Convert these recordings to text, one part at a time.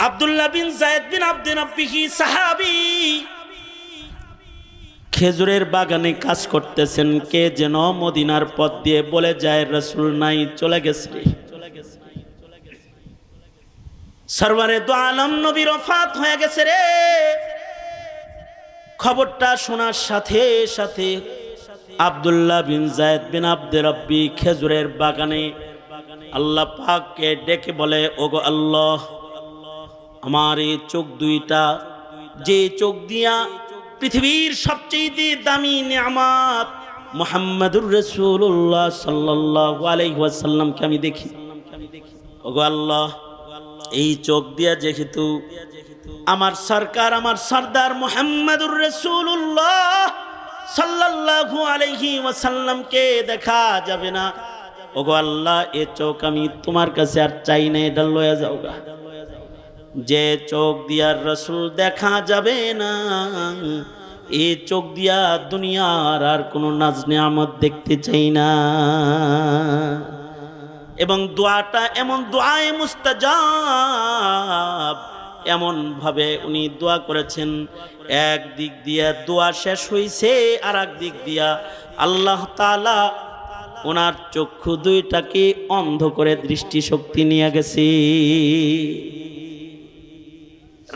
আব্দুল্লাহ বিন যায়েদ বিন আব্দে রাব্বিহি সাহাবী খেজুরের বাগানে কাজ করতেছেন। কে যেন মদিনার পথ দিয়ে বলে যায়, রাসূল নাই, চলে গেছে। সরওয়ারে দু আলম নবীর ওফাত হয়ে গেছে রে। খবরটা শোনার সাথে সাথে আব্দুল্লাহ বিন যায়েদ বিন আব্দে রাব্বি খেজুরের বাগানে আল্লাহ পাককে ডেকে বলে, ওগো আল্লাহ, আমার এই চোখ দুইটা, যে চোখ দিয়া পৃথিবীর সবচেয়ে দামি নিয়ামত মুহাম্মাদুর রাসূলুল্লাহ সাল্লাল্লাহু আলাইহি ওয়াসাল্লামকে আমি দেখি, ওগো আল্লাহ, এই চোখ দিয়া যেহেতু আমার সরকার, আমার সরদার মুহাম্মাদুর রাসূলুল্লাহ সাল্লাল্লাহু আলাইহি ওয়াসাল্লামকে দেখা যাবে না, ওগো আল্লাহ, এ চোখ আমি তোমার কাছে আর চাই না, এটা লয়ে যাওগা। যে চোখ দিয়া রাসূল দেখা যাবে না, এই চোখ দিয়া দুনিয়ার আর কোনো নাজ নিয়ামত দেখতে চাই না। এবং দোয়াটা এমন দোয়ায়ে মুস্তাজাব, এমন ভাবে উনি দোয়া করেছেন, এক দিক দিয়া দোয়া শেষ হইছে, আর এক দিক দিয়া আল্লাহ তাআলা ওনার চক্ষু দুইটাকে অন্ধ করে দৃষ্টিশক্তি নিয়ে গেছে।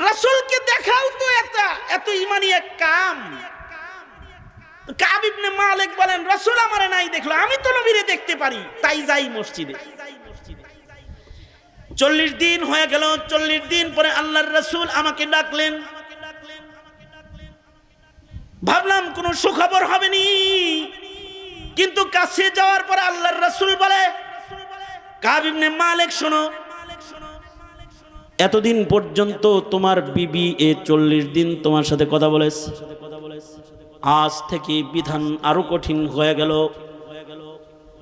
রাসূলকে দেখাও তো এত ইমানি এক কাম। কাব ইবনে মালিক বলেন, রাসূল আমারে নাই দেখলো, আমি তো নবীরে দেখতে পারি, তাই যাই মসজিদে। 40 দিন হয়ে গেল। 40 দিন পরে আল্লাহর রাসূল আমাকে ডাকলেন। ভাবলাম কোনো সুখবর হবে নি, কিন্তু কাছে যাওয়ার পরে আল্লাহর রাসূল বলে, কাব ইবনে মালিক শোনো, এতদিন পর্যন্ত তোমার বিবি 40 দিন তোমার সাথে কথা বলেছে, আজ থেকে বিধান আরো কঠিন হয়ে গেল।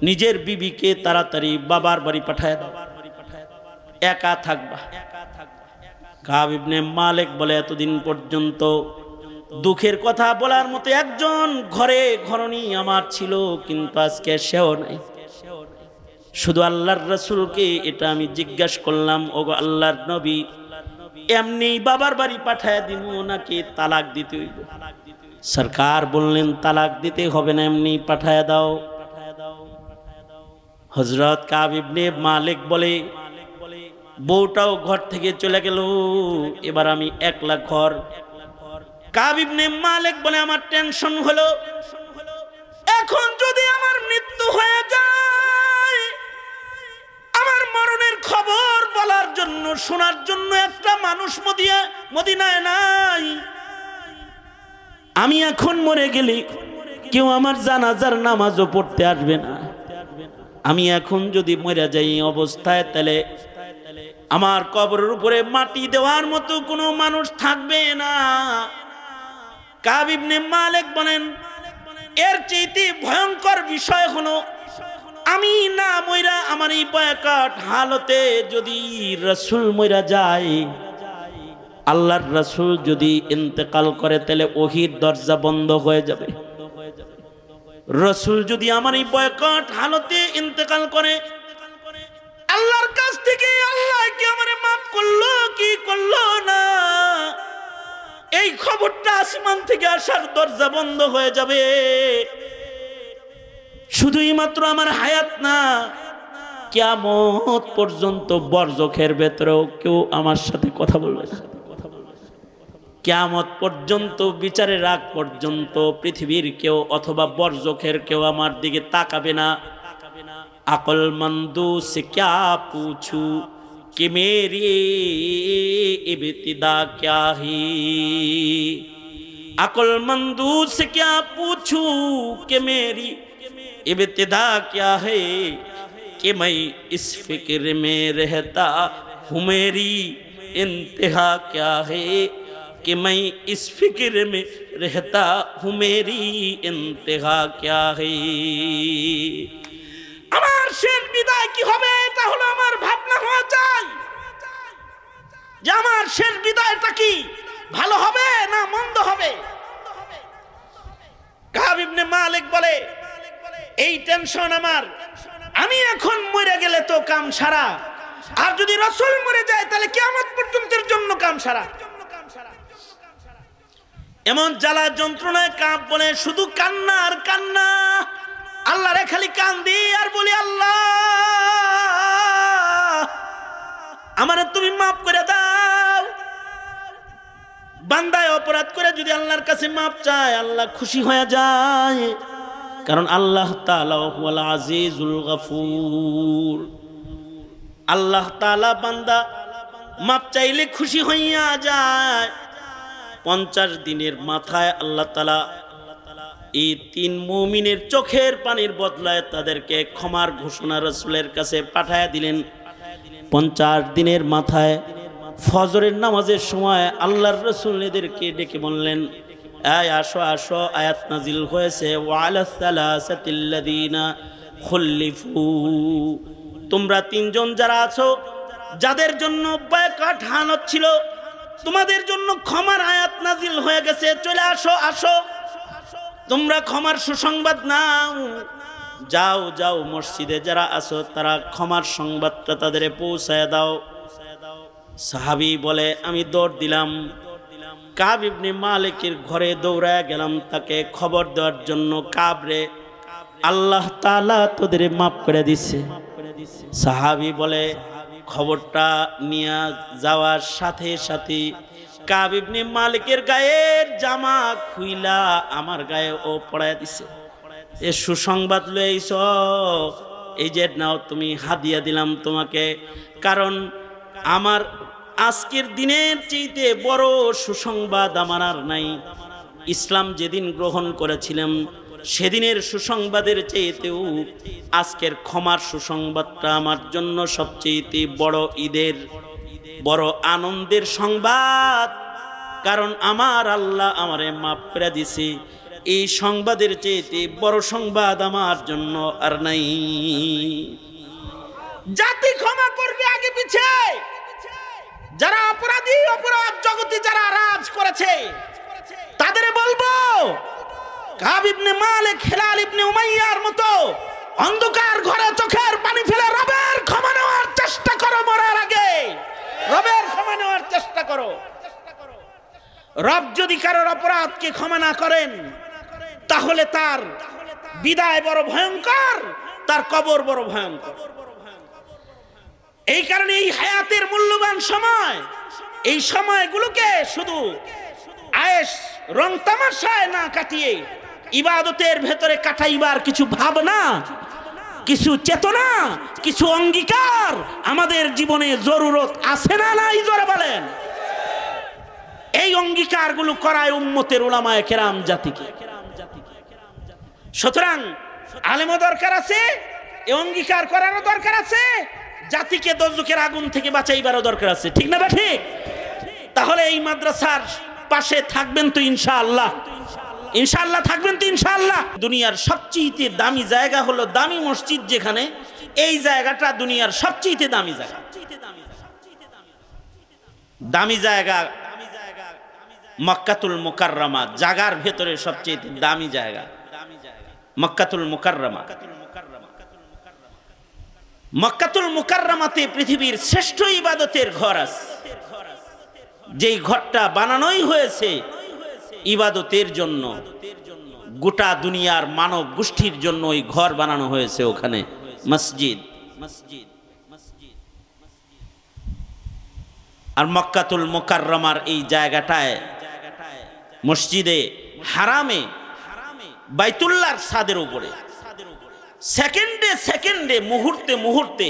নিজের বিবিকে তাড়াতাড়ি বাবার বাড়ি পাঠায় দাও, একা থাকবা। কাব ইবনে মালিক বলে, এতদিন পর্যন্ত দুঃখের কথা বলার মতো একজন ঘরে ঘরণী আমার ছিল, কিন্তু আজকে সেও নাই। শুধু আল্লাহর রাসূলকে এটা আমি জিজ্ঞাসা করলাম, ওগো আল্লাহর নবী, এমনি বাবার বাড়ি পাঠায় দিব নাকি তালাক দিতে হইব? সরকার বললেন, তালাক দিতে হবে না, এমনি পাঠায় দাও। হযরত কাব ইবনে মালিক বলে, বউটাও ঘর থেকে চলে গেল, এবার আমি একলা ঘর। কাব ইবনে মালিক বলে, আমার টেনশন হলো, এখন যদি আমার মৃত্যু হয়ে যায়, আমার মরণের খবর বলার জন্য, শোনার জন্য একটা মানুষ মদিনায় নাই। আমি এখন মরে গেলে কেউ আমার জানাজার নামাজও পড়তে আসবে না। আমি এখন যদি মরে যাই অবস্থায়, তাহলে আমার কবরের উপরে মাটি দেওয়ার মতো কোনো মানুষ থাকবে না। কাব ইবনে মালিক বলেন, এর চেয়ে ভয়ঙ্কর বিষয় হলো, আমি না মইরা আমার এই বয়াকাট হালতে যদি রাসূল মইরা যায়, আল্লাহর রাসূল যদি ইন্তেকাল করে, তাহলে ওহীর দরজা বন্ধ হয়ে যাবে। রাসূল যদি আমার এই বয়াকাট হালতে ইন্তেকাল করে, আল্লাহর কাছ থেকে আল্লাহ কি আমারে মাফ করলো কি করলো না, এই খবরটা আসমান থেকে আসার দরজা বন্ধ হয়ে যাবে। শুধুই মাত্র আমার হায়াত না, কিয়ামত পর্যন্ত বরজখের ভেতরেও কেউ আমার সাথে কথা বলবে না। কিয়ামত পর্যন্ত, বিচারের আগ পর্যন্ত পৃথিবীর কেউ অথবা বরজখের কেউ আমার দিকে তাকাবে না। अक्लमंदू से क्या पूछूं कि मेरी इब्तिदा क्या है, अक्लमंदू से क्या पूछूं कि मेरी इब्तिदा क्या है, कि मैं इस फिक्र में रहता हूँ मेरी इंतहा क्या है, कि मैं इस फिक्र में रहता हूँ मेरी इंतहा क्या है। আমার শেষ বিদায় কি হবে, এটা হলো আমার ভাবনা হওয়া চাই, যে আমার শেষ বিদায়টা কি ভালো হবে না মন্দ হবে। কাব ইবনে মালিক বলে, এই টেনশন আমার, আমি এখন মরে গেলে তো কাম সারা, আর যদি রাসূল মরে যায় তাহলে কিয়ামত পর্যন্তের জন্য সারা। এমন জ্বালা যন্ত্রণায় কাঁপ বলে শুধু কান্না আর কান্না। আল্লাহ রে খালি কান্দি আর বলি, আল্লাহ আমারে তুমি মাফ করে দাও। বান্দায় অপরাধ করে যদি আল্লাহর কাছে মাফ চায়, আল্লাহ খুশি হয়ে যায়। কারণ আল্লাহ তাআলা হুয়াল আজিজুল গফুর। আল্লাহ তাআলা বান্দা মাপ চাইলে খুশি হইয়া যায়। 50 দিনের মাথায় আল্লাহ তাআলা এই 3 মুমিনের চোখের পানির বদলায় তাদেরকে ক্ষমার ঘোষণা রাসূলের কাছে পাঠায়া দিলেন। 50 দিনের মাথায় ফজরের নামাজের সময় আল্লাহর রাসূল এদেরকে ডেকে বললেন, আসো আসো, আয়াত নাজিল হয়েছে, ওয়ালা সালাসাতিল্লাযিনা খুল্লিফু। তোমরা 3 জন যারা আছো, যাদের জন্য বয়কট হানত ছিল, তোমাদের জন্য ক্ষমার আয়াত নাজিল হয়ে গেছে, চলে আসো আসো, তোমরা ক্ষমার সুসংবাদ নাও। যাও যাও, মসজিদে যারা আছো তারা ক্ষমার সংবাদটা তাদের পৌঁছায় দাও। সাহাবী বলে, আমি দৌড় দিলাম, কাব ইবনে মালিকের ঘরে দৌড়ায় গেলাম তাকে খবর দেওয়ার জন্য। কাব রে, আল্লাহ তাআলা তোদের মাফ করে দিছে। সাহাবী বলে, খবরটা নিয়ে যাওয়ার সাথে সাথে কাব ইবনে মালিকের গায়ের জামা খুইলা আমার গায়ে ও পড়ায় দিছে। এ সুসংবাদ লইছ, এই যে নাও তুমি, হাদিয়া দিলাম তোমাকে। কারণ আমার আজকের দিনের চাইতে বড় সুসংবাদ আমার আর নাই। ইসলাম যেদিন গ্রহণ করেছিলাম সেদিনের সুসংবাদের চাইতেও আজকের ক্ষমার সুসংবাদটা আমার জন্য সবচেয়ে বড় ঈদের বড় আনন্দের সংবাদ। কারণ আমার আল্লাহ আমারে মাফ করে দিছে। এই সংবাদের চাইতে বড় সংবাদ আমার জন্য আর নাই। জাতি ক্ষমা করবে আগে পিছে। যারা অপরাধী, অপরাধ জগতে যারা রাজ করেছে তাদের বলবো, কাব ইবনে মালিক, হিলাল ইবনে উমাইয়ার মতো অন্ধকার ঘরে চোখের পানি ফেলে রবের ক্ষমা নেওয়ার চেষ্টা করো। মরার আগে রবের ক্ষমা নেওয়ার চেষ্টা করো। রব যদি কারোর অপরাধকে ক্ষমা না করেন, তাহলে তার বিদায় বড় ভয়ঙ্কর, তার কবর বড় ভয়ঙ্কর। এই কারণে এই হায়াতের মূল্যবান সময়, এই সময়গুলোকে শুধু আয়েশ রং তামাশায় না কাটিয়ে ইবাদতের ভেতরে কাটাইবার কিছু ভাবনা, কিছু চেতনা, কিছু অঙ্গীকার আমাদের জীবনে জরুরত আছে না নাই? জোরে বলেন। এই অঙ্গীকারগুলো করায় উম্মতের উলামায়ে কেরাম জাতিকে। সুতরাং আলেমও দরকার আছে, এই অঙ্গীকার করারও দরকার আছে, জাতিকে দোজখের আগুন থেকে বাঁচাইবারও দরকার আছে। ঠিক না ঠিক? তাহলে এই মাদ্রাসার পাশে থাকবেন তো ইনশাআল্লাহ? ইনশাআল্লাহ থাকবেন তো ইনশাআল্লাহ? দুনিয়ার সবচেয়ে দামি জায়গা হলো দামি মসজিদ, যেখানে এই জায়গাটা দুনিয়ার সবচেয়ে দামি জায়গা। দামি জায়গা মক্কাতুল মুকাররমা, জায়গার ভেতরে সবচেয়ে দামি জায়গা মক্কাতুল মুকাররমা। মক্কাতুল মুকাররমাতে পৃথিবীর শ্রেষ্ঠ ইবাদতের ঘর আছে, যেই ঘরটা বানানোই হয়েছে ইবাদতের জন্য। গোটা দুনিয়ার মানব গোষ্ঠীর জন্য ওই ঘর বানানো হয়েছে, ওখানে মসজিদ। আর মক্কাতুল মুকাররমার এই জায়গাটায়, মসজিদে হারামে, বাইতুল্লাহর ছাদের উপরে সেকেন্ডে সেকেন্ডে, মুহূর্তে মুহূর্তে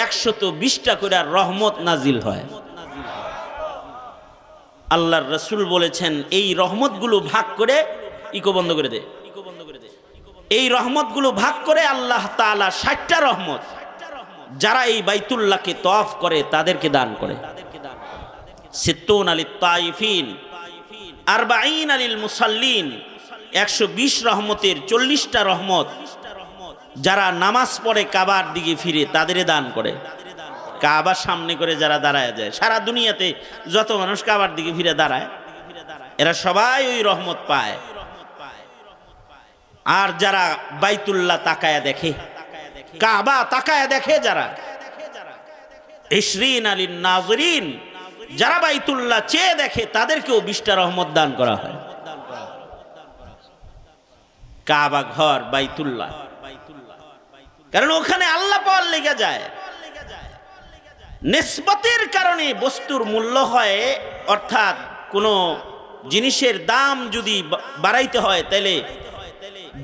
120টা করে রহমত নাজিল হয়। আল্লাহর রাসূল বলেছেন, এই রহমতগুলো ভাগ করে, ইকো বন্ধ করে দে, এই রহমতগুলো ভাগ করে আল্লাহ তাআলা 60টা রহমত যারা এই বাইতুল্লাহকে তওয়াফ করে তাদেরকে দান করে। 60 লিত তাইফিন, 40 লিল মুসাল্লিন। 120 রহমতের 40টা রহমত যারা নামাজ পড়ে কাবার দিকে ফিরে তাদের দান করে। কাবার সামনে করে যারা দাঁড়ায় যায়, সারা দুনিয়াতে যত মানুষ কাবার দিকে ফিরে দাঁড়ায়, এরা সবাই ওই রহমত পায়। আর যারা বাইতুল্লাহ তাকায়া দেখে, কাবা তাকায়া দেখে, যারা 20 লিন নাজরিন, যারা বাইতুল্লাহ চেয়ে দেখে তাদেরকেও 20টা রহমত দান করা হয়। কাবা ঘর বাইতুল্লাহ, কারণ ওখানে আল্লাহ পাওয়ার লেগে যায়। নিসবতের কারণে বস্তুর মূল্য হয়, অর্থাৎ কোনো জিনিসের দাম যদি বাড়াইতে হয় তাহলে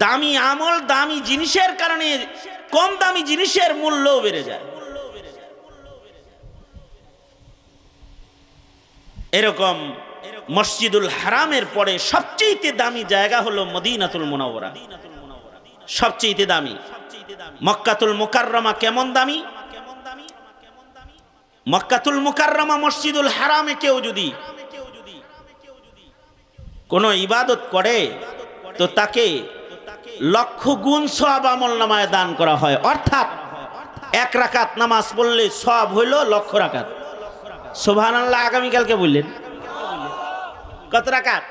দামি আমল দামি জিনিসের কারণে কম দামি জিনিসের মূল্যও বেড়ে যায়। এরকম মসজিদুল হারামের পরে সবচেয়ে দামি জায়গা হলো মদিনাতুল মুনাওয়ারা। সবচেয়ে দামি মক্কাতুল মুকাররমা কেমন দামি? মক্কাতুল মুকাররমা মসজিদুল হারামে কেউ যদি কোনো ইবাদত করে তো তাকে লক্ষ গুণ সওয়াব আমলনামায় দান করা হয়। অর্থাৎ 1 রাকাত নামাজ পড়লে সওয়াব হইল লক্ষ রাকাত। সুবহানাল্লাহ। আগামীকালকে বললেন কত রাকাত?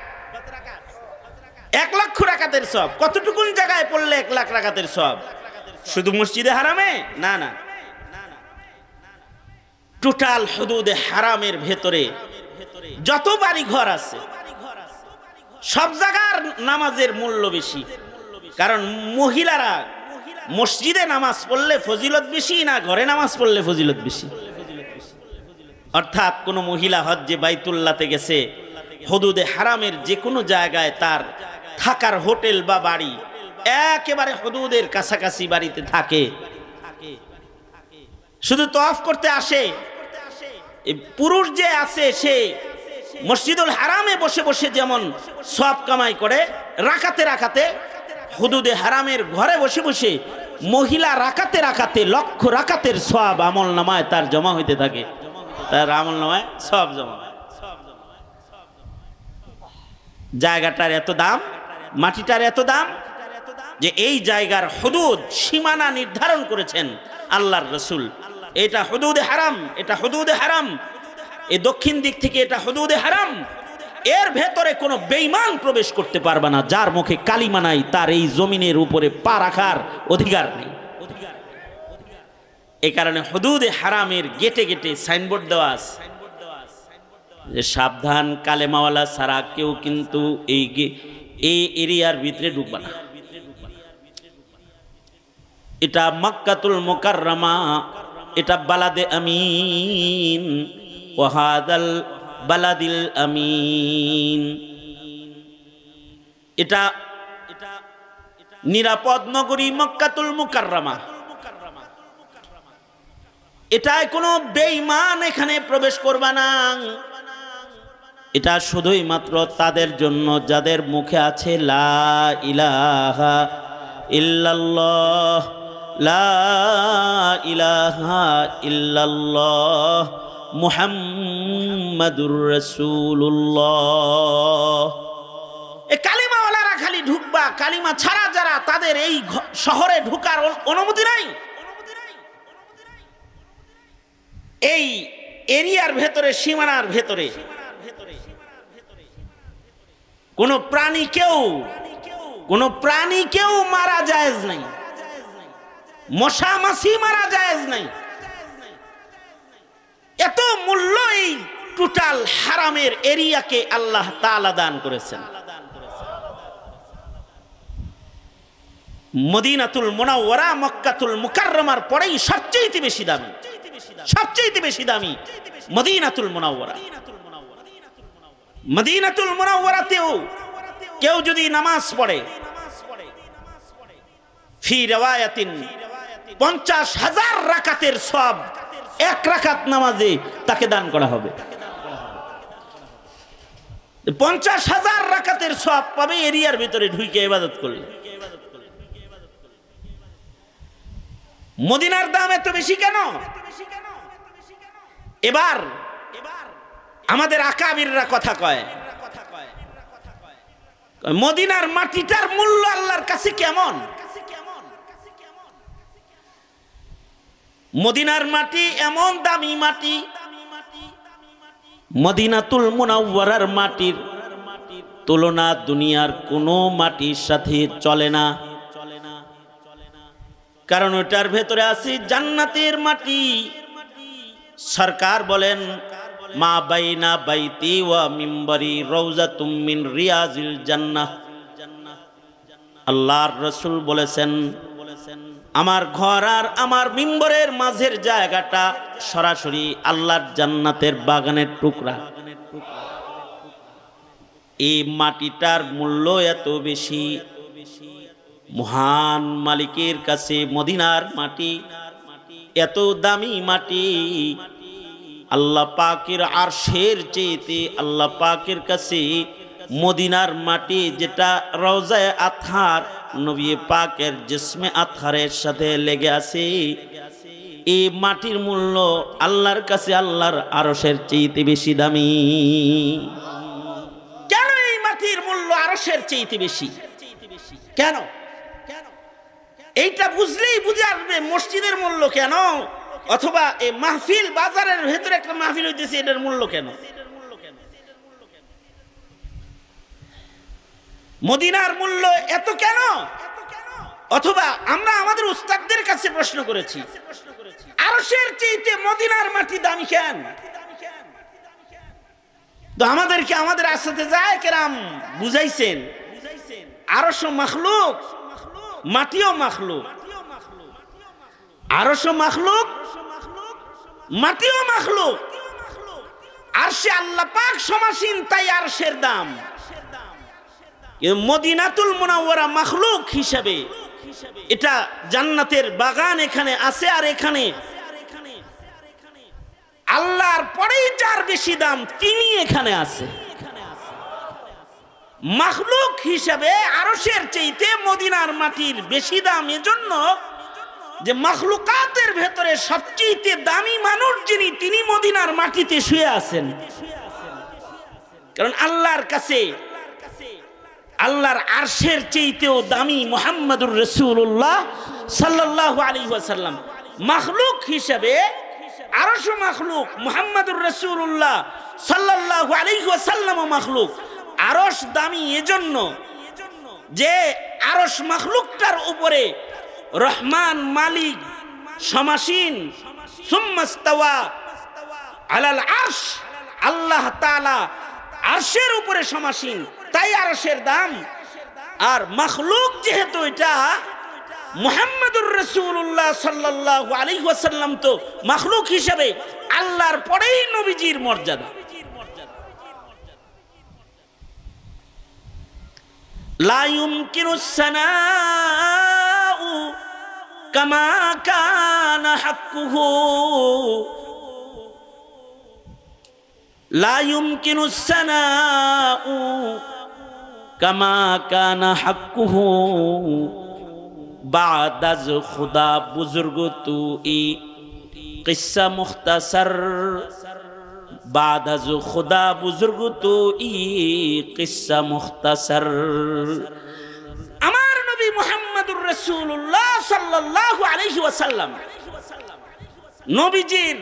1 লক্ষ রাকাতের সওয়াব। কতটুকুন জায়গায় পড়লে 1 লাখ রাকাতের সওয়াব? শুধু মসজিদে হারামে না, না, টোটাল হুদুদে হারামের ভেতরে যত বাড়ি ঘর আছে সব জায়গার নামাজের মূল্য বেশি। কারণ মহিলারা মসজিদে নামাজ পড়লে ফজিলত বেশি না ঘরে নামাজ পড়লে ফজিলত বেশি? অর্থাৎ কোন মহিলা হজ্জে বাইতুল্লাহতে গেছে, হুদুদে হারামের যে কোনো জায়গায় তার থাকার হোটেল বা বাড়ি একেবারে হুদুদের কাছাকাছি বাড়িতে থাকে, শুধু তওয়াফ করতে আসে। পুরুষ যে আছে সে মসজিদুল হারামে বসে বসে যেমন সওয়াব কামাই করে রাকাতে রাকাতে, হুদুদে হারামের ঘরে বসে বসে মহিলা রাকাতে রাকাতে লক্ষ রাকাতের সওয়াব আমলনামায় তার জমা হইতে থাকে। তার আমলনামায় সওয়াব জমা। জায়গাটার এত দাম, মাটিটার এত দাম যে এই জায়গার হুদুদ সীমানা নির্ধারণ করেছেন আল্লাহর রাসূল। এটা হুদুদে হারাম, এটা হুদুদে হারাম, এই দক্ষিণ দিক থেকে এটা হুদুদে হারাম। এর ভেতরে কোনো বেঈমান প্রবেশ করতে পারবে না। যার মুখে কালিমা নাই তার এই জমিনের উপরে পা রাখার অধিকার নেই। এই কারণে হুদুদে হারামের গেটে গেটে সাইনবোর্ড দেওয়া আছে যে সাবধান, কালেমাওয়ালা ছাড়া কেউ কিন্তু এই এরিয়ার ভিতরে ঢুকবে না। এটা মক্কাতুল মুকাররমা, এটা বালাদে আমিন, ওয়াহাদাল বালাদিল আমিন। এটা নিরাপদ নগরী মক্কাতুল মুকাররমা। এটায় কোনো বেঈমান এখানে প্রবেশ করবে না। এটা শুধুই মাত্র তাদের জন্য যাদের মুখে আছে লা ইলাহা ইল্লাল্লাহ, লা ইলাহা ইল্লাল্লাহ মুহাম্মাদুর রাসূলুল্লাহ। এই কালিমাওয়ালারা খালি ঢুকবা, কালিমা ছাড়া যারা তাদের এই শহরে ঢুকার অনুমতি নাই। এই এরিয়ার ভেতরে, সীমানার ভেতরে কোনো প্রাণীকেও মারা জায়েজ নাই, মশা মাছি মারা জায়েজ নাই। এত মূল্য এই টোটাল হারামের এরিয়াকে আল্লাহ তাআলা দান করেছেন। মদিনাতুল মুনাওয়ারা মক্কাতুল মুকাররমার পরেই সবচেয়ে বেশি দামি, সবচেয়ে বেশি দামি মদিনাতুল মুনাওয়ারা। মদিনাতুল মুনাওয়ারাতেও কেউ যদি নামাজ পড়ে, ফি রিওয়ায়াতিন 50,000 রাকাতের সওয়াব 1 রাকাত নামাজে তাকে দান করা হবে। 50,000 রাকাতের সওয়াব পাবে এরিয়ার ভিতরে ঢুকে ইবাদত করলে। মদিনার দাম এত বেশি কেন? এবার আমাদের আকাবিররা কথা কয়, মদিনার মাটিটার মূল্য আল্লাহর কাছে কেমন? মদিনার মাটি এমন দামি মাটি, মদিনাতুল মুনাওয়ারার মাটির তুলনা দুনিয়ার কোনো মাটির সাথে চলে না। কারণ ওটার ভেতরে আছে জান্নাতের মাটি। সরকার বলেন মা বাইনা বাইতি ওয়া মিম্বরি রাউযাতুম মিন রিয়াজিল জান্নাহ। আল্লাহর রাসূল বলেছেন, আমার ঘর আর আমার মিম্বরের মাঝের জায়গাটা সরাসরি আল্লাহর জান্নাতের বাগানের টুকরা। এই মাটিটার মূল্য এত বেশি, মহান মালিকের কাছে মদিনার মাটি এত দামি মাটি, আল্লাহ পাকের আরশের চেয়েতে আল্লাহ পাকের কাছে মদিনার মাটি যেটা রওজায়ে আতহার নবী পাকের জিসমে আতহারের সাথে লেগে আছে, এই মাটির মূল্য আল্লাহর কাছে আল্লাহর আরশের চেয়েতে বেশি দামি। কেন এই মাটির মূল্য আরশের চেয়েতে বেশি? কেন? এইটা বুঝলেই বুঝে আসবে মসজিদের মূল্য কেন, অথবা এই মাহফিল বাজারের ভেতরে একটা মাহফিল হইতেছে, এটার মূল্য কেন। মদিনার মূল্য এত কেন? অথবা আমরা আমাদের উস্তাদদের কাছে প্রশ্ন করেছি, আরশের চেয়ে মদিনার মাটি দামি কেন? তো আমাদেরকে আমাদের আসাতে যায় কেরাম বুঝাইছেন, আরশ মাখলুক, মাটিও মাখলুক। আরশ মাখলুক, মাটিও মাখলুক। আরশে আল্লাহ পাক সমাসীন, তাই আরশের দাম। মদিনাতুল মুনাওয়ারা মাখলুক হিসাবে, এটা জান্নাতের বাগান এখানে আছে, আর এখানে আল্লাহর পরেই যার বেশি দাম তিনি এখানে আছে। মাখলুক হিসাবে আরশের চাইতে মদিনার মাটির বেশি দাম, এজন্য যে মাখলুকাতের ভেতরে সবচেয়ে দামি মানুষ যিনি, তিনি মদিনার মাটিতে শুয়ে আছেন। কারণ আল্লাহর কাছে আল্লাহর আরশের চাইতেও দামি মুহাম্মদুর রাসূলুল্লাহ সাল্লাল্লাহু আলাইহি ওয়াসাল্লাম। মাখলুক হিসাবে আরশ মাখলুক, মুহাম্মদুর রাসূলুল্লাহ সাল্লাল্লাহু আলাইহি ওয়াসাল্লাম মাখলুক। আরশ দামি এজন্য যে আরশ মাখলুকটার উপরে রহমান মালিক সমাসীন, সুম্মাস্তাওয়া আলাল আরশ, আল্লাহ তাআলা আরশের উপরে সমাসীন, তাই আরশের দাম। আর মাখলুক যেহেতু এটা মুহাম্মদুর রাসূলুল্লাহ সাল্লাল্লাহু আলাইহি ওয়াসাল্লাম, তো মাখলুক হিসেবে আল্লাহর পরেই নবীজির মর্যাদা। লা ইউমকিনুস সানাউ কামা কানা হাক্কুহু, লা ইউমকিনুস সানাউ কামা কানা হাক্কুহু, বাদাজ খুদা বুজুর্গ তু ই কিসসা মুখতাসার, বাদাজ খুদা বুজুর্গ তু ই কিসসা মুখতাসার। আমার নবী মুহাম্মদুর রাসূলুল্লাহ সাল্লাল্লাহু আলাইহি ওয়াসাল্লাম, নবীজির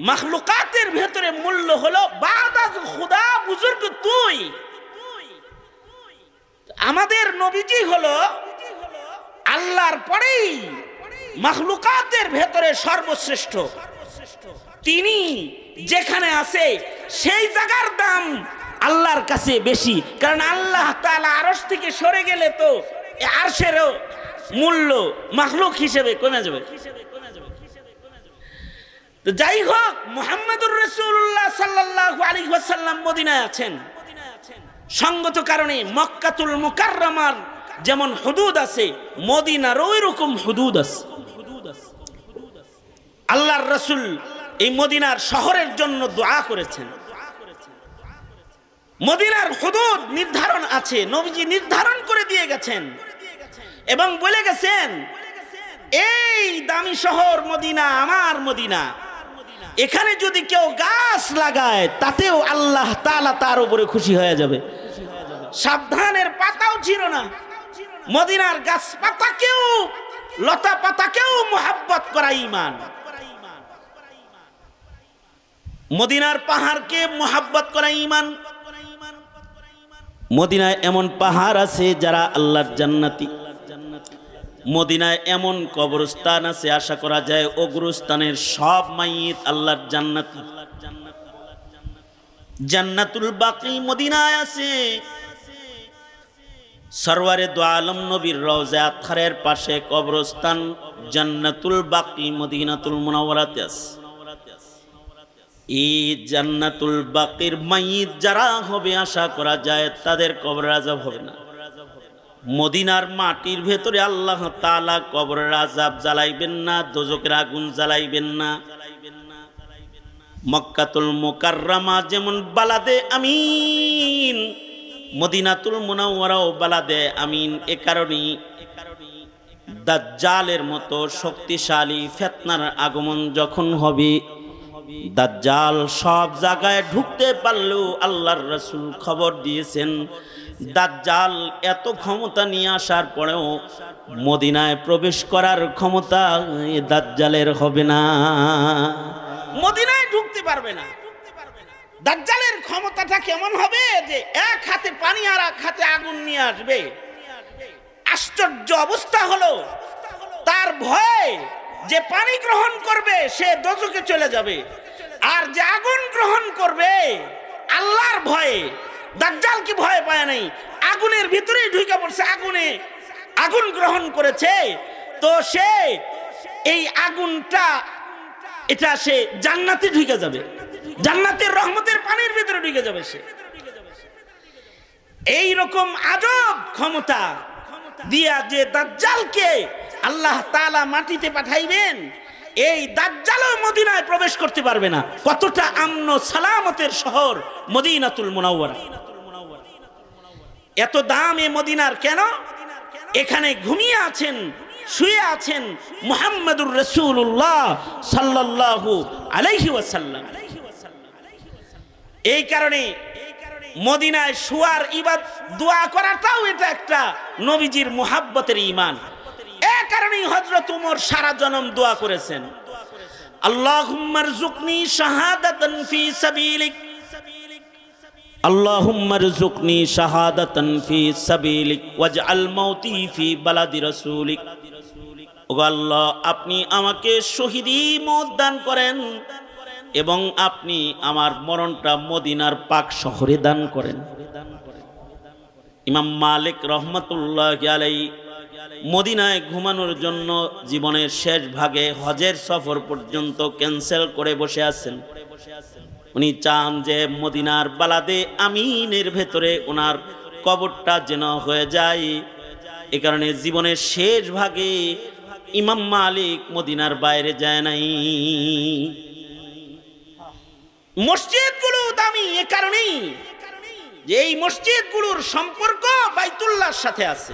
মাখলুকাতের ভেতরে মূল্য হলো বাদাজ খুদা বুজুর্গ তুই। আমাদের নবীজি হলো আল্লাহর পরেই মাখলুকাতের ভেতরে সর্বশ্রেষ্ঠ। তিনি যেখানে আছে সেই জায়গার দাম আল্লাহর কাছে বেশি, কারণ আল্লাহ তাআলা আরশ থেকে সরে গেলে তো আরশেরও মূল্য মাখলুক হিসেবে কমে যাবে। তো যাই হোক, মুহাম্মদুর রাসূলুল্লাহ সাল্লাল্লাহু আলাইহি ওয়াসাল্লাম মদিনায় আছেন, সঙ্গত কারণে মক্কাতুল মুকাররমার যেমন হুদুদ আছে, মদিনার ওই রকম হুদুদ আছে। আল্লাহর রাসূল এই মদিনার শহরের জন্য দোয়া করেছেন। মদিনার হুদুদ নির্ধারণ আছে, নবীজি নির্ধারণ করে দিয়ে গেছেন এবং বলে গেছেন, এই দামি শহর মদিনা আমার মদিনা, এখানে যদি কেউ গাছ লাগায় তাতেও আল্লাহ তাআলা তার উপরে খুশি হয়ে যাবে। সাবধানের পাতাও ছিল না, মদিনার গাছ পাতাকেও লতা পাতাকেও মুহাব্বত করা ঈমান। মদিনার পাহাড়কে মুহাব্বত করা ঈমান। মদিনায় এমন পাহাড় আছে যারা আল্লাহর জান্নাতি। মদিনায় এমন কবরস্থান আছে আশা করা যায় ও গুরুস্থানের সব মাইয়িত আল্লাহর জান্নাতি। জান্নাতুল বাকি মদিনায় আছে। সরওয়ারে দু আলম নবীর রওজা আতহারের পাশে কবরস্থান জান্নাতুল বাকি মদিনাতুল মুনাওয়ারাতে আছে। এই জান্নাতুল বাকির মাইয়িত যারা হবে আশা করা যায় তাদের কবরের আযাব হবে না। মদিনার মাটির ভেতরে আল্লাহ তাআলা কবরের আযাব জ্বালাইবেন না, দোজখের আগুন জ্বালাইবেন না। মক্কাতুল মুকাররমা যেমন বালাদে আমিন, মদিনাতুল মুনাওয়ারাও বালাদে আমিন। এ কারণেই দাজ্জালের মতো শক্তিশালী ফিতনার আগমন যখন হবে, দাজ্জাল সব জায়গায় ঢুকতে পারলেও আল্লাহর রাসূল খবর দিয়েছেন দাজ্জাল এত ক্ষমতা নিয়ে আসার পরেও মদিনায় প্রবেশ করার ক্ষমতা দাজ্জালের হবে না, মদিনায় ঢুকতে পারবে না। দাজ্জালের ক্ষমতাটা কেমন হবে যে এক হাতে পানি আর এক হাতে আগুন নিয়ে আসবে। আশ্চর্য অবস্থা হলো, তার ভয়ে যে পানি গ্রহণ করবে সে দোজখে চলে যাবে, আর যে আগুন গ্রহণ করবে আল্লাহর ভয়ে, দাজ্জাল কি ভয় পায় নাই, আগুনের ভিতরেই ঢুকে পড়ছে, আগুন গ্রহণ করেছে, তো সে এই আগুনটা এটা সে জান্নাতে ঢুকে যাবে, জান্নাতের রহমতের পানির ভিতরে ঢুকে যাবে সে। এই রকম আজব ক্ষমতা দিয়া যে দাজ্জালকে আল্লাহ তাআলা মাটিতে পাঠাইবেন, এই দাজ্জালও মদিনায় প্রবেশ করতে পারবে না। কতটা আমন সালামতের শহর মদিনাতুল মুনাওয়ারা। এত দাম এ মদিনার কেন? এখানে ঘুমিয়ে আছেন, শুয়ে আছেন মুহাম্মদুর রাসূলুল্লাহ সাল্লাল্লাহু আলাইহি ওয়াসাল্লাম। এই কারণে মদিনায় শুয়ার ইবাদত দোয়া করাটাও এটা একটা নবীজির মুহাব্বতের ঈমান। এই কারণেই হযরত ওমর সারা জনম দোয়া করেছেন, আল্লাহুম্মা রযুকনি শাহাদাতান ফি সাবিলিক, আল্লাহুম্মা রযুকনি শাহাদাতান ফি সাবিলিক ওয়াজআল মাউতি ফি বালাদি রাসূলিক। ও আল্লাহ, আপনি আমাকে শহীদি মওত দান করেন এবং আপনি আমার মরণটা মদিনার পাক শহরে দান করেন। ইমাম মালিক রহমাতুল্লাহি আলাইহি মদিনায় ঘুমানোর জন্য জীবনের শেষ ভাগে হজের সফর পর্যন্ত ক্যান্সেল করে বসে আছেন। উনি চান যে মদিনার বালাদে আমিনের ভেতরে ওনার কবরটা যেন হয়ে যায়। এ কারণে জীবনের শেষ ভাগে ইমাম মালিক মদিনার বাইরে যায় নাই। মসজিদগুলো দামি এ কারণেই যে এই মসজিদগুলোর সম্পর্ক বাইতুল্লাহর সাথে আছে।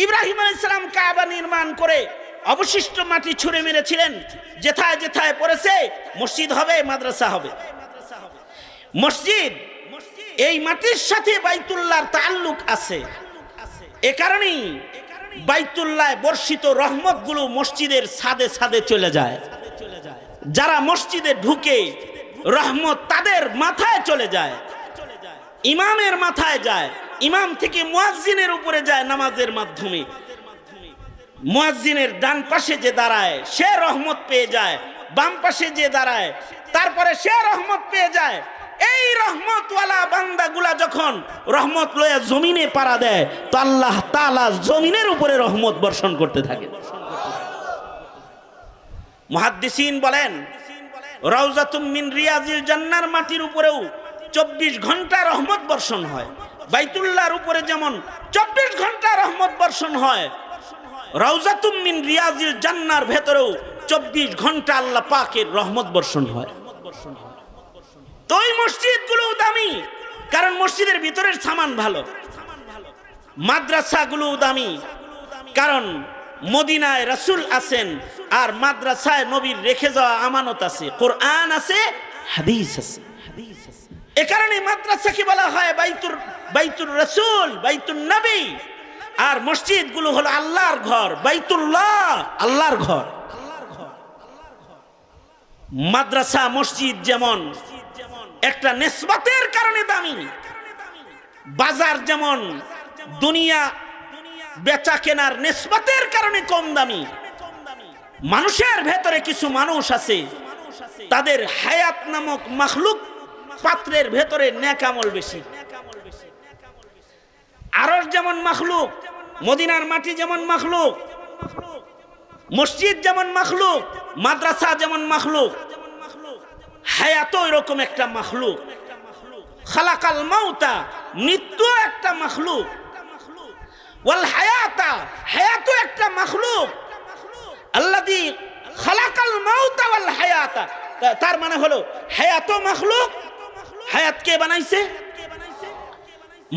ইব্রাহিম আলাইহিস সালাম কাবা নির্মাণ করে অবশিষ্ট মাটি ছুঁড়ে মেরেছিলেন, যেথায় যেথায় পড়েছে মসজিদ হবে, মাদ্রাসা হবে। মসজিদ এই মাটির সাথে বাইতুল্লাহর তাআল্লুক আছে। এ কারণেই বাইতুল্লাহ বর্ষিত রহমতগুলো মসজিদের ছাদে ছাদে চলে যায়। যারা মসজিদে ঢুকে রহমত তাদের মাথায় চলে যায়, ইমামের মাথায় যায়, ইমাম থেকে মুয়াজ্জিনের উপরে যায় নামাজের মাধ্যমে। মুয়াজ্জিনের ডান পাশে যে দাঁড়ায় সে রহমত পেয়ে যায়, বাম পাশে যে দাঁড়ায় তারপরে সে রহমত পেয়ে যায়। এই রহমতওয়ালা বান্দাগুলা যখন রহমত লয়ে জমিনে পাড়া দেয় তো আল্লাহ তাআলা জমিনের উপরে রহমত বর্ষণ করতে থাকে। মুহাদ্দিসিন বলেন, রাউজাতুম মিন রিয়াজিল জান্নার মাটির উপরেও 24 ঘন্টা রহমত বর্ষণ হয়। বাইতুল্লাহর উপরে যেমন 24 ঘন্টা রহমত বর্ষণ হয়, রাউজাতুম মিন রিয়াজিল জান্নার ভেতরেও 24 ঘন্টা আল্লাহ পাকের রহমত বর্ষণ হয়। তো এই মসজিদগুলো দামি কারণ মসজিদের ভিতরের সামান ভালো, মাদ্রাসাগুলো দামি কারণ মদিনায় রাসূল আছেন আর মাদ্রাসায় নবীর রেখে যাওয়া আমানত আছে, কোরআন আছে, হাদিস আছে। এ কারণে মাদ্রাসাকে বলা হয় বাইতুর রাসূল, বাইতুন নবী। আর মসজিদগুলো হলো আল্লাহর ঘর, বাইতুল্লাহ আল্লাহর ঘর। মাদ্রাসা মসজিদ যেমন একটা নিসবতের কারণে দামি, বাজার যেমন দুনিয়া বেচা কেনার নিসবতের কারণে কম দামি। মানুষের ভেতরে কিছু মানুষ আছে তাদের হায়াত নামক মাখলুক পাত্রের ভেতরে নেক আমল বেশি। আরশ যেমন মাখলুক, মদিনার মাটি যেমন মাখলুক, মসজিদ যেমন মাখলুক, মাদ্রাসা যেমন মাখলুক, হায়াত এরকম একটা মাখলুক। খালাকাল মাউতা, মৃত্যু একটা মাখলুক, ওয়াল হায়াতা, হায়াত একটা মাখলুক। আল্লাযী খালাকাল মাউতা ওয়াল হায়াতা, তার মানে হলো হায়াত মাখলুক, হায়াত কে বানাইছে?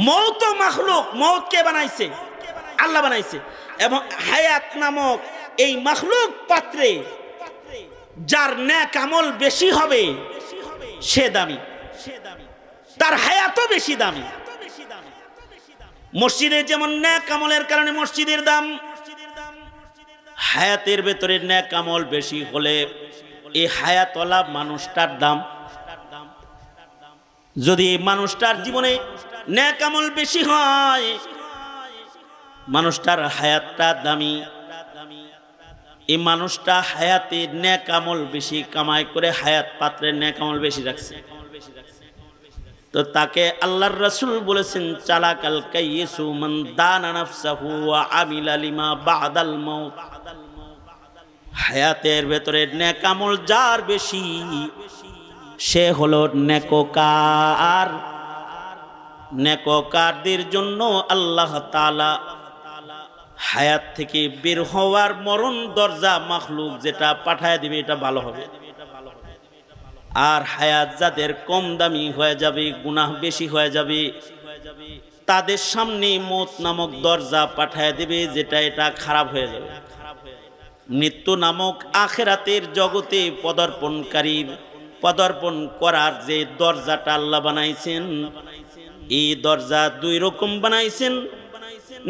মৌত মাখলুক, মৌত কে বানাইছে? আল্লাহ বানাইছে। এবং হায়াত নামক এই মাখলুক পাত্রে যার নেক আমল বেশি হবে সে দামি, তার হায়াতও বেশি দামি। মসজিদে যেমন নেক আমলের কারণে মসজিদের দাম, হায়াতের ভেতরে নেক আমল বেশি হলে এই হায়াতওয়ালা মানুষটার দাম। যদি মানুষটার জীবনে নেক আমল বেশি হয়, মানুষটার হায়াতটা দামি, এই মানুষটা হায়াতে নেক আমল বেশি কামাই করে হায়াত পাত্রের নেক আমল বেশি রাখছে, তো তাকে আল্লাহর রাসূল বলেছেন চালাকাল কাইয়িসু মান দানা নাফসাহু ওয়া আমিলা লিমা বাদাল মাউত। হায়াতের ভেতরে নেক আমল যার বেশি সে হলো নেককার। নেককারদের জন্য আল্লাহ তাআলা হায়াত থেকে বের হওয়ার মরণ দরজা মাখলুক যেটা পাঠায় দিবে এটা ভালো হবে। আর হায়াত যাদের কম দামি হয়ে যাবে, গুনাহ বেশি হয়ে যাবে, তাদের সামনে মৌত নামক দরজা পাঠায় দেবে যেটা এটা খারাপ হয়ে যাবে। মৃত্যু নামক আখিরাতের জগতে পদার্পণ করার যে দরজাটা আল্লাহ বানাইছেন, এই দরজা দুই রকম বানাইছেন।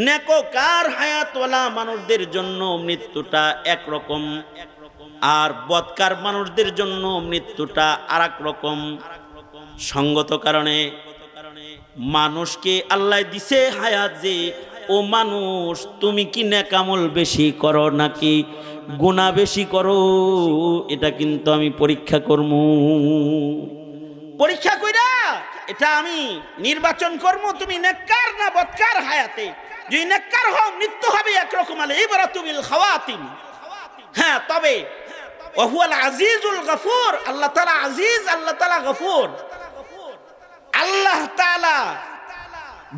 নেককার হায়াতওয়ালা মানুষদের জন্য মৃত্যুটা একরকম, আর বদকার মানুষদের জন্য মৃত্যুটা আরেক রকম। সঙ্গত কারণে মানুষকে আল্লাহ দিছে হায়াত যে, ও মানুষ তুমি কি নেক আমল বেশি করো নাকি গুনাহ বেশি করো, এটা কিন্তু আমি পরীক্ষা করব। পরীক্ষা কইরা এটা আমি নির্বাচন করব তুমি নেককার না বদকার হায়াতে। যদি নেককার হও মৃত্যু হবে একরকম, আল ইবরাতু বিল খাওয়াতিম। হ্যাঁ, তবে ওহুয়াল আজিজুল গফুর, আল্লাহ তাআলা আজিজ, আল্লাহ তাআলা গফুর। আল্লাহ তাআলা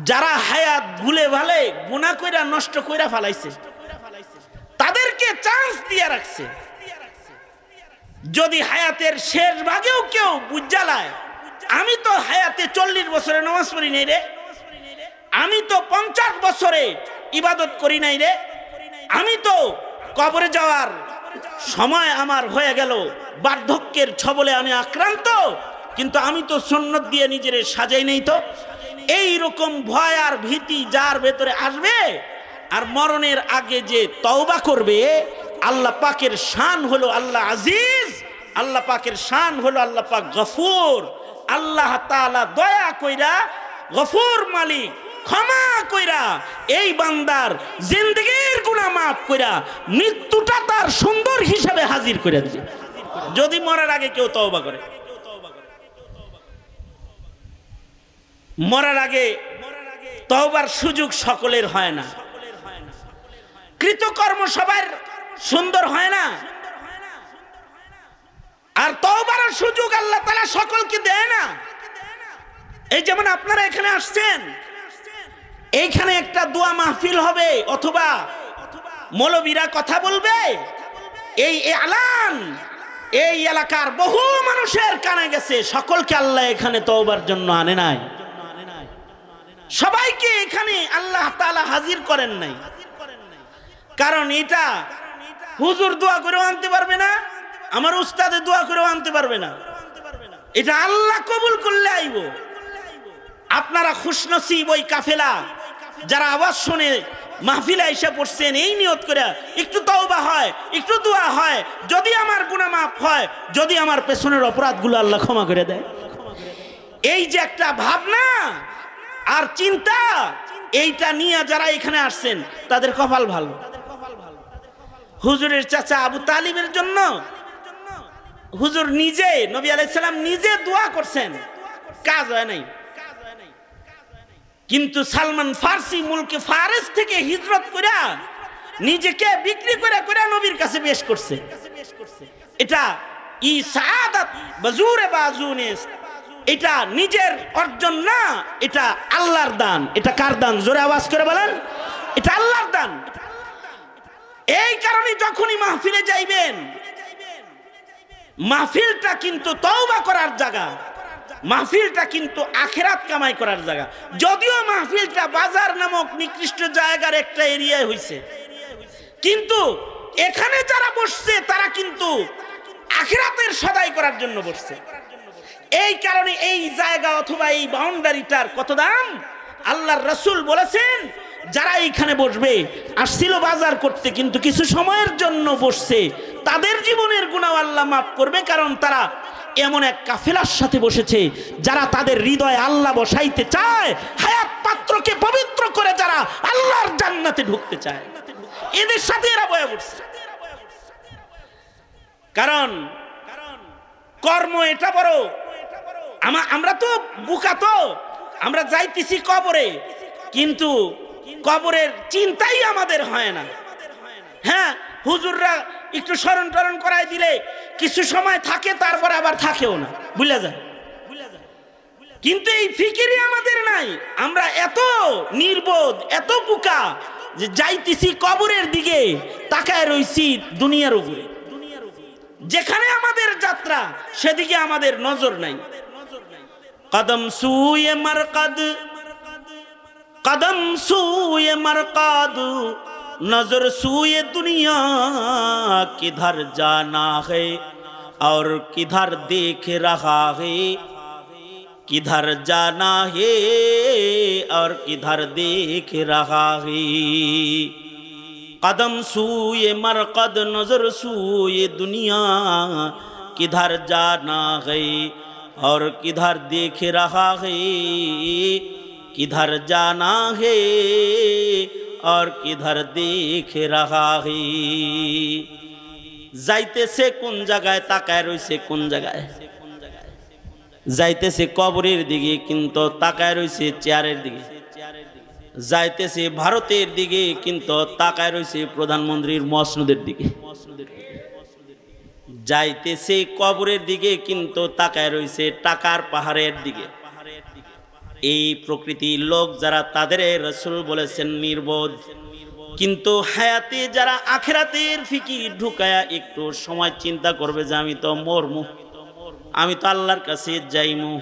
যারা হায়াত ভুলে ভালে গুনাহ কইরা নষ্ট কইরা ফেলাইছে তাদেরকে চান্স দিয়ে রাখছে। যদি হায়াতের শেষ ভাগেও কেউ বুঝালায় আমি তো হায়াতে 40 বছরে নামাজ পড়ি নাই রে, আমি তো 50 বছরে ইবাদত করি নাই রে, আমি তো কবরে যাওয়ার সময় আমার হয়ে গেল, বার্ধক্যের ছবলে আমি আক্রান্ত, কিন্তু আমি তো সুন্নত দিয়ে নিজের সাজাই নেই। তো এই রকম ভয় আর ভীতি যার ভেতরে আসবে আর মরণের আগে যে তওবা করবে, আল্লাহ পাকের শান হলো আল্লাহ আজিজ, আল্লাহ পাকের শান হলো আল্লাহ পাক গফুর। আল্লাহ তাআলা দয়া কইরা গফুর মালিক, ক্ষমা কইরা এই বান্দার জিন্দেগীর গুনাহ মাফ কইরা মৃত্যুটা তার সুন্দর হিসাবে হাজির করে দিবে যদি মরার আগে কেউ তওবা করে। মরার আগে তওবার সুযোগ সকলের হয় না, কৃতকর্ম সবার সুন্দর হয় না, আর তওবার সুযোগ আল্লাহ তাআলা সকলকে দেয় না। এই যেমন আপনারা এখানে আসছেন, এইখানে একটা দোয়া মাহফিল হবে অথবা মৌলবীরা কথা বলবে, এই এলান এই এলাকার বহু মানুষের কানে গেছে, সকলকে আল্লাহ এখানে তওবার জন্য আনে নাই, সবাইকে এখানে আল্লাহ তাআলা হাজির করেন নাই। কারণ এটা হুজুর দোয়া করেও আনতে পারবে না, আমার উস্তাদে দোয়া করেও আনতে পারবে না, এটা আল্লাহ কবুল করলে আইব। আপনারা খুশনসিব ওই কাফেলা যারা আওয়াজ শুনে মাহফিলে এসে পড়ছেন এই নিয়ত করে একটু তওবা হয়, একটু দোয়া হয়, যদি আমার গুনাহ মাফ হয়, যদি আমার পেছনের অপরাধগুলো আল্লাহ ক্ষমা করে দেয়। এই যে একটা ভাবনা আর চিন্তা, এইটা নিয়ে যারা এখানে আসছেন তাদের কপাল ভালো। হুজুরের চাচা আবু তালিবের জন্য হুজুর নিজে, নবী আলাইহিস সালাম নিজে দোয়া করছেন, কাজ হয় নাই। কিন্তু সালমান ফার্সি মুলকে ফারেস থেকে হিজরত করে নিজেকে বিক্রি করে করে নবীর কাছে পেশ করছে। এটা ই সাআদাত বাজুরে বাজুনিস, এটা নিজের অর্জন না, এটা আল্লাহর দান। এটা কার দান? জোরে আওয়াজ করে বলেন, এটা আল্লাহর দান। এই কারণে যখনই মাহফিলে যাইবেন, মাহফিলটা কিন্তু তওবা করার জায়গা, মাহফিলটা কিন্তু আখিরাত কামাই করার জায়গা। যদিও মাহফিলটা বাজার নামক নিকৃষ্ট জায়গার একটা এরিয়ায় হইছে, কিন্তু এখানে যারা বসছে তারা কিন্তু আখিরাতের সদাই করার জন্য বসছে। এই কারণে এই জায়গা অথবা এই বাউন্ডারিটার কত দাম। আল্লাহর রাসূল বলেছেন, যারা এইখানে বসবে, আসছিল বাজার করতে কিন্তু কিছু সময়ের জন্য বসছে, তাদের জীবনের গুনাহ আল্লাহ মাফ করবে। কারণ তারা এমন এক কাফেলার সাথে বসেছে যারা তাদের হৃদয়ে আল্লাহ বসাইতে চায়, হায়াত পাত্রকে পবিত্র করে যারা আল্লাহর জান্নাতে ঢুকতে চায়, এদের সাথে এরা বয়ে বসছে। কারণ কর্ম এটা বড়। আমরা তো বুকা, তো আমরা যাইতেছি কবরে, কিন্তু কবরের চিন্তাই আমাদের হয় না। হ্যাঁ, হুজুররা একটু স্মরণ টরণ করাই দিলে কিছু সময় থাকে, তারপরে আবার থাকেও না, ভুলে যায়। কিন্তু এই ফিকিরই আমাদের নাই। আমরা এত নির্বোধ, এত বুকা যে যাইতেছি কবরের দিকে, তাকায় রইছি দুনিয়ার উপরে। যেখানে আমাদের যাত্রা সেদিকে আমাদের নজর নাই। কদম সুয়ে মারকাদ, কদম সুয়ে মারকাদ, नजर सूए दुनिया, किधर जाना है और किधर देख रहा है, किधर जाना है और किधर देख रहा है। कदम सूए मरकद, नजर सूए दुनिया, किधर जाना है और किधर देख रहा है, किधर जाना है और किधर देख रहा है। যাইতেছে কোন জায়গায়, তাকায় রইছে কোন জায়গায়। যাইতেছে কবরের দিকে, কিন্তু তাকায় রইছে চেয়ারের দিকে। যাইতেছে ভারতের দিকে, কিন্তু তাকায় রইছে প্রধানমন্ত্রীর মসনদের দিকে। যাইতেছে কবরের দিকে, কিন্তু তাকায় রইছে টাকার পাহাড়ের দিকে। এই প্রকৃতির লোক যারা, তাদের রাসূল বলেছেন নির্বোধ। কিন্তু হায়াতে যারা আখিরাতের ফিকির ঢুকায়া একটু সময় চিন্তা করবে যে আমি তো মরমু, আমি তো আল্লাহর কাছে যাইমু,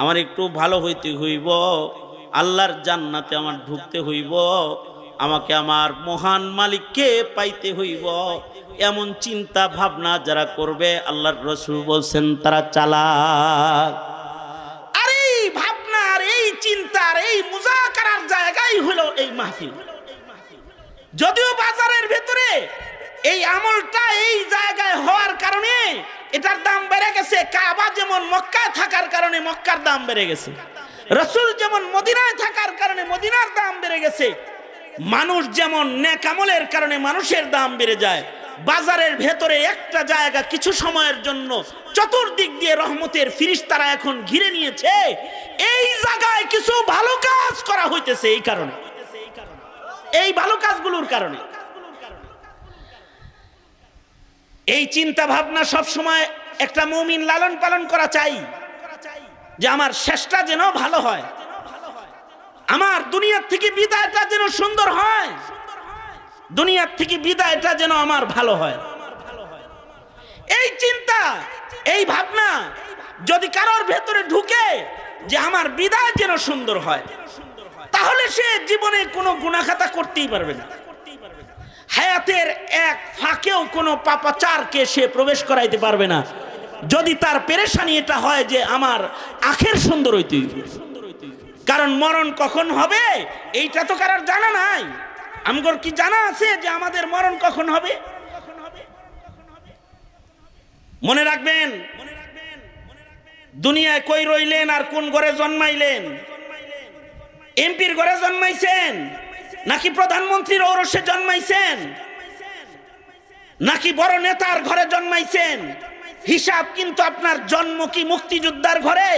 আমার একটু ভালো হইতে হইব, আল্লাহর জান্নাতে আমার ঢুকতে হইব, আমাকে আমার মহান মালিককে পাইতে হইব, এমন চিন্তা ভাবনা যারা করবে, আল্লাহর রাসূল বলছেন তারা চালাক। চিন্তার এই মুজাকারার জায়গাই হলো এই মাহফিল। যদিও বাজারের ভেতরে এই আমলটা এই জায়গায় হওয়ার কারণে এটার দাম বেড়ে গেছে। কাবা যেমন মক্কায় থাকার কারণে মক্কার দাম বেড়ে গেছে, রাসূল যেমন মদিনায় থাকার কারণে মদিনার দাম বেড়ে গেছে। মানুষ যেমন নেক আমলের কারণে মানুষের দাম বেড়ে যায়। বাজারের ভেতরে একটা জায়গা কিছু সময়ের জন্য চতুর্দিক দিয়ে রহমতের ফিরিস্তারা এখন ঘিরে নিয়েছে। এই জায়গায় কিছু ভালো কাজ করা হইতেছে, এই কারণে, এই ভালো কাজগুলোর কারণে। এই চিন্তা ভাবনা সব সময় একটা মুমিন লালন পালন করা চাই, যে আমার শেষটা যেন ভালো হয়, আমার দুনিয়ার থেকে বিদায়টা যেন সুন্দর হয়, দুনিয়ার থেকে বিদায়টা যেন আমার ভালো হয়। এই চিন্তা, এই ভাবনা যদি কারোর ভেতরে ঢুকে যে আমার বিদায় যেন সুন্দর হয়, তাহলে সে জীবনে কোনো গুনাহখাতা করতেই পারবে না। হায়াতের এক ফাঁকেও কোনো পাপাচারকে সে প্রবেশ করাইতে পারবে না, যদি তার পেরেশানি এটা হয় যে আমার আখের সুন্দর হইতে হইবে। কারণ মরণ কখন হবে এইটা তো কারোর জানা নাই। আমগর কি জানা আছে যে আমাদের মরণ কখন হবে? মনে রাখবেন, দুনিয়ায় কই রইলেন আর কোন ঘরে জন্মাইলেন? এমপির ঘরে জন্মাইছেন নাকি প্রধানমন্ত্রীর ঔরসে জন্মাইছেন নাকি বড় নেতার ঘরে জন্মাইছেন? হিসাব কিন্তু আপনার জন্ম কি মুক্তিযোদ্ধার ঘরে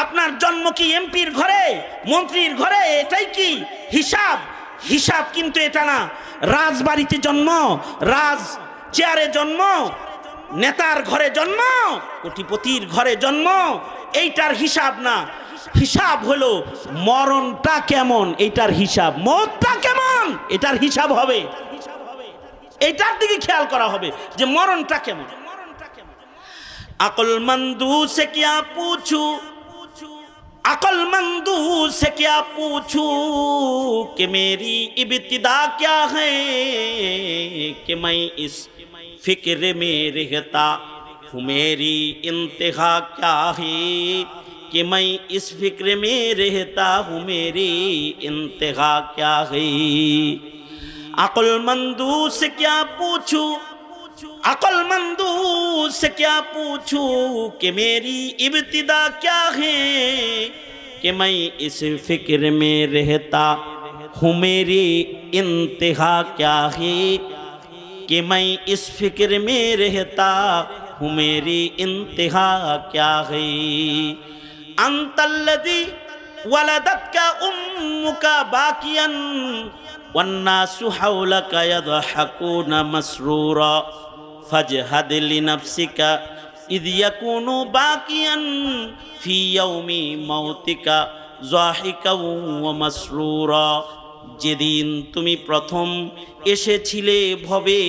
আপনার জন্ম কি এমপির ঘরে, মন্ত্রীর ঘরে? এটাই কি হিসাব? হিসাব কিন্তু এটা না। রাজবাড়িতে জন্ম, রাজ চেয়ারে জন্ম, নেতার ঘরে জন্ম, কোটিপতির ঘরে জন্ম, এইটার হিসাব না। হিসাব হলো মরণটা কেমন, এইটার হিসাব। মরণটা কেমন, এটার হিসাব হবে। এইটার দিকে খেয়াল করা হবে যে মরণটা কেমন। अक्लमंदू से क्या पूछूं, अक्लमंदू से क्या पूछूं कि मेरी इब्तिदा क्या है, कि मैं इस फिक्र में रहता हूँ मेरी इंतहा क्या है, कि मैं इस फिक्र में रहता हूँ मेरी इंतहा क्या है। अक्लमंदू से क्या पूछूं, अक्लमंदू से क्या पूछूं कि मेरी इब्तिदा क्या है, कि मैं इस फिक्र में रहता हूँ मेरी इंतहा क्या है, कि मैं इस फिक्र में रहता हूँ मेरी इंतहा क्या है। अंतल्लज़ी वलदतका उम्मुका बाकियन वन्नासु हौलका यदहकूना मसरूरा फजहद लिनफ्सिका इद यकूनु बाकियन फी यौमी मौतिका ज़ाहिका व मसरूरा। যেদিন তুমি প্রথম এসেছিলে ভবে,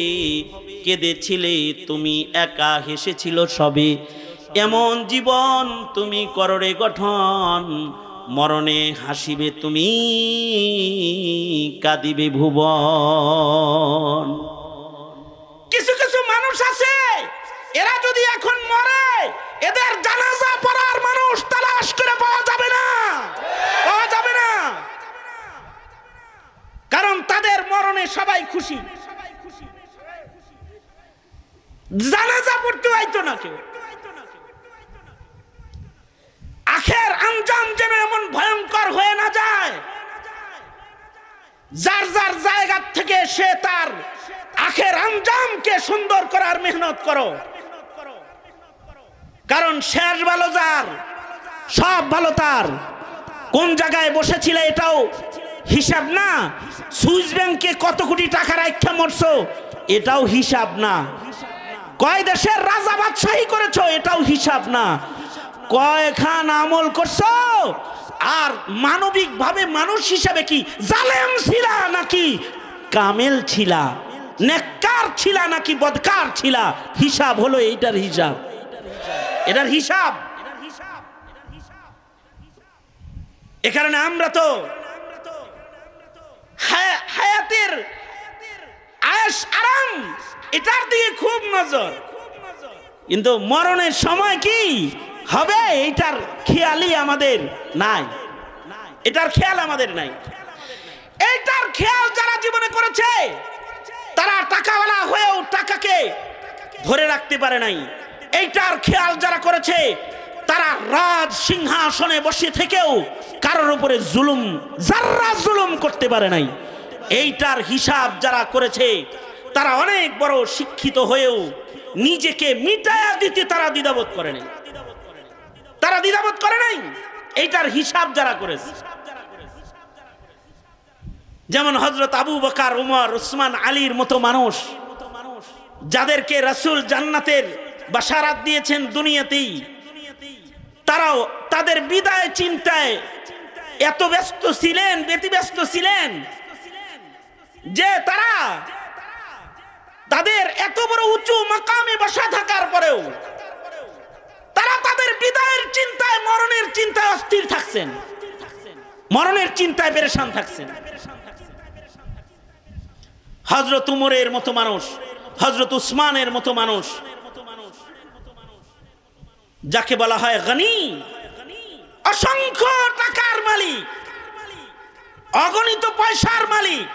কেঁদেছিলে তুমি একা, হেসেছিল সবে, এমন জীবন তুমি কররে গঠন, মরণে হাসিবে তুমি, কাঁদিবে ভুবন। কিছু কিছু মানুষ আছে, এরা যদি এখন মরে, এদের জানাজা পড়ার মানুষ তালাশ করে পাওয়া যাবে না, পাওয়া যাবে না। কারণ তাদের মরণে সবাই খুশি, জানাজা পড়তে হইতো না কেউ। আখের আঞ্জাম যেন এমন ভয়ঙ্কর হয়ে না যায়, যার যার জায়গা থেকে সে তার আখের আঞ্জামকে সুন্দর করার মেহনত করো। কারণ শেষ ভালো যার, সব ভালো তার। কোন জায়গায় বসেছিলে এটাও হিসাব না। সুইস ব্যাংকে কত কোটি টাকা রাখা মরছো, এটাও হিসাব না। কয় দেশের রাজা বাদশাহী করেছো, এটাও হিসাব না। কয়খান আমল করছো, আর মানবিক ভাবে মানুষ হিসাবে কি জালেম ছিলা নাকি কামেল ছিলা, নেককার ছিলা নাকি বদকার ছিলা, হিসাব হলো এইটার হিসাব, এটার হিসাব। এ কারণে আমরা তো হায়াতের আয়েশ আরাম এটার দিকে খুব নজর, কিন্তু মরণের সময় কি হবে এইটার খেয়ালই আমাদের নাই, এটার খেয়াল আমাদের নাই। এইটার খেয়াল যারা জীবনে করেছে তারা টাকাওয়ালা হয়েও টাকাকে ধরে রাখতে পারে নাই। এইটার খেয়াল যারা করেছে তারা রাজ সিংহাসনে বসে থেকেও কারোর উপরে জুলুম, যারা জুলুম করতে পারে নাই। এইটার হিসাব যারা করেছে তারা অনেক বড় শিক্ষিত হয়েও নিজেকে মিটায়া দিতে তারা দ্বিধাবোধ করে নাই, তারা দ্বিধাবোধ করে নাই। এইটার হিসাব যারা করেছে, যেমন হযরত আবু বকর, উমর, উসমান, আলীর মতো মানুষ, যাদেরকে রাসূল জান্নাতের বাশারাত দিয়েছেন দুনিয়াতেই, তারাও তাদের বিদায় চিন্তায় এত ব্যস্ত ছিলেন, ব্যতিব্যস্ত ছিলেন যে তারা তাদের এত বড় উঁচু মাকামে বসা থাকার পরেও তারা তাদের বিদায়ের চিন্তায়, মরণের চিন্তায় অস্থির থাকছেন, মরণের চিন্তায় পেরেশান থাকছেন। হযরত উমরের মতো মানুষ, হযরত উসমানের মতো মানুষ, যাকে বলা হয় গনি, অসংখ্য টাকার মালিক, অগণিত পয়সার মালিক,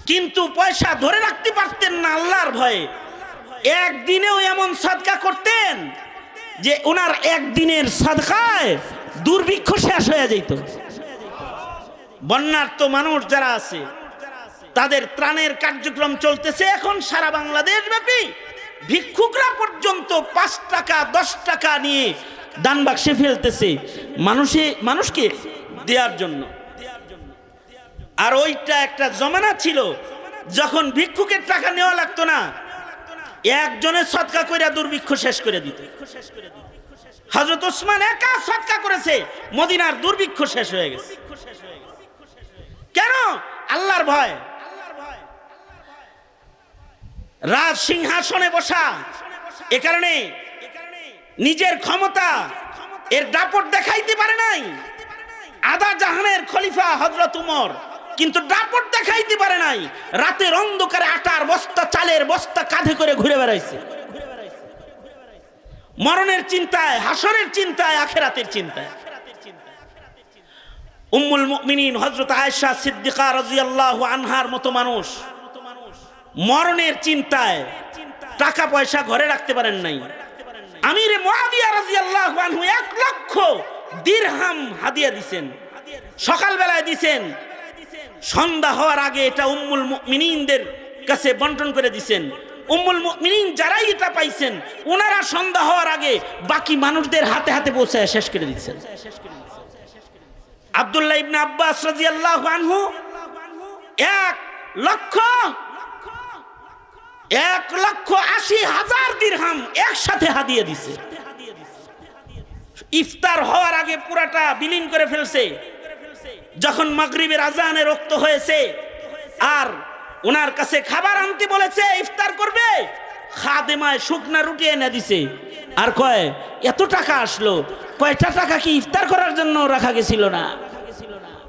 কিন্তু পয়সা ধরে রাখতে পারতেন না আল্লাহর ভয়ে। একদিনেও এমন সাদকা করতেন যে ওনার একদিনের সাদকায় দুর্ভিক্ষ শেষ হয়ে যেত। বন্যার্ত মানুষ যারা আছে তাদের ত্রাণের কার্যক্রম চলতেছে এখন সারা বাংলাদেশ ব্যাপী। ভিক্ষুকরা পর্যন্ত 5 টাকা 10 টাকা নিয়ে দান বাক্সে ফেলতেছে মানুষকে দেওয়ার জন্য। আর ওইটা একটা জমানা ছিল যখন ভিক্ষুকের টাকা নেওয়া লাগতো না, একজনের সদকা কইরা দুর্ভিক্ষ শেষ করে দিত। হযরত ওসমান একা সদকা করেছে, মদিনার দুর্ভিক্ষ শেষ হয়ে গেছে। কেন? আল্লাহর ভয়। রাজ সিংহাসনে বসা, এ কারণে নিজের ক্ষমতা এর দাপট দেখাইতে পারে নাই। আদা জাহানের খলিফা হযরত উমর কিন্তু দাপট দেখাইতে পারে নাই। রাতের অন্ধকারে আটার বস্তা, চালের বস্তা কাঁধে করে ঘুরে বেড়াইছে, মরণের চিন্তায়, হাসরের চিন্তায়, আখিরাতের চিন্তায়। উম্মুল মুমিনিন হযরত আয়েশা সিদ্দিকা রাদিয়াল্লাহু আনহার মতো মানুষ মরণের চিন্তায় টাকা পয়সা ঘরে রাখতে পারেন নাই। আমিরে মুআবিয়া রাদিয়াল্লাহু আনহু 1 লক্ষ দিরহাম হাদিয়া দিবেন, সকাল বেলায় দিবেন, সন্ধ্যা হওয়ার আগে এটা উম্মুল মুমিনিনদের কাছে বন্টন করে দিবেন। উম্মুল মুমিনিন যারাই এটা পাইছেন ওনারা সন্ধ্যা হওয়ার আগে বাকি মানুষদের হাতে হাতে পৌঁছায় শেষ করে দিচ্ছেন। আব্দুল্লাহ ইবনে আব্বাস রাদিয়াল্লাহু আনহু 1,80,000 দিরহাম একসাথে হাদিয়া দিছে। ইফতার হওয়ার আগে পুরাটা বিলীন করে ফেলছে। যখন মাগরিবের আজানের রক্ত হয়েছে আর ওনার কাছে খাবার আনতে বলেছে, ইফতার করবে, খাদেমায় শুকনা রুটি এনে দিছে। আর কয় এত টাকা আসলো, কয়টা টাকা কি ইফতার করার জন্য রাখা গেছিল না?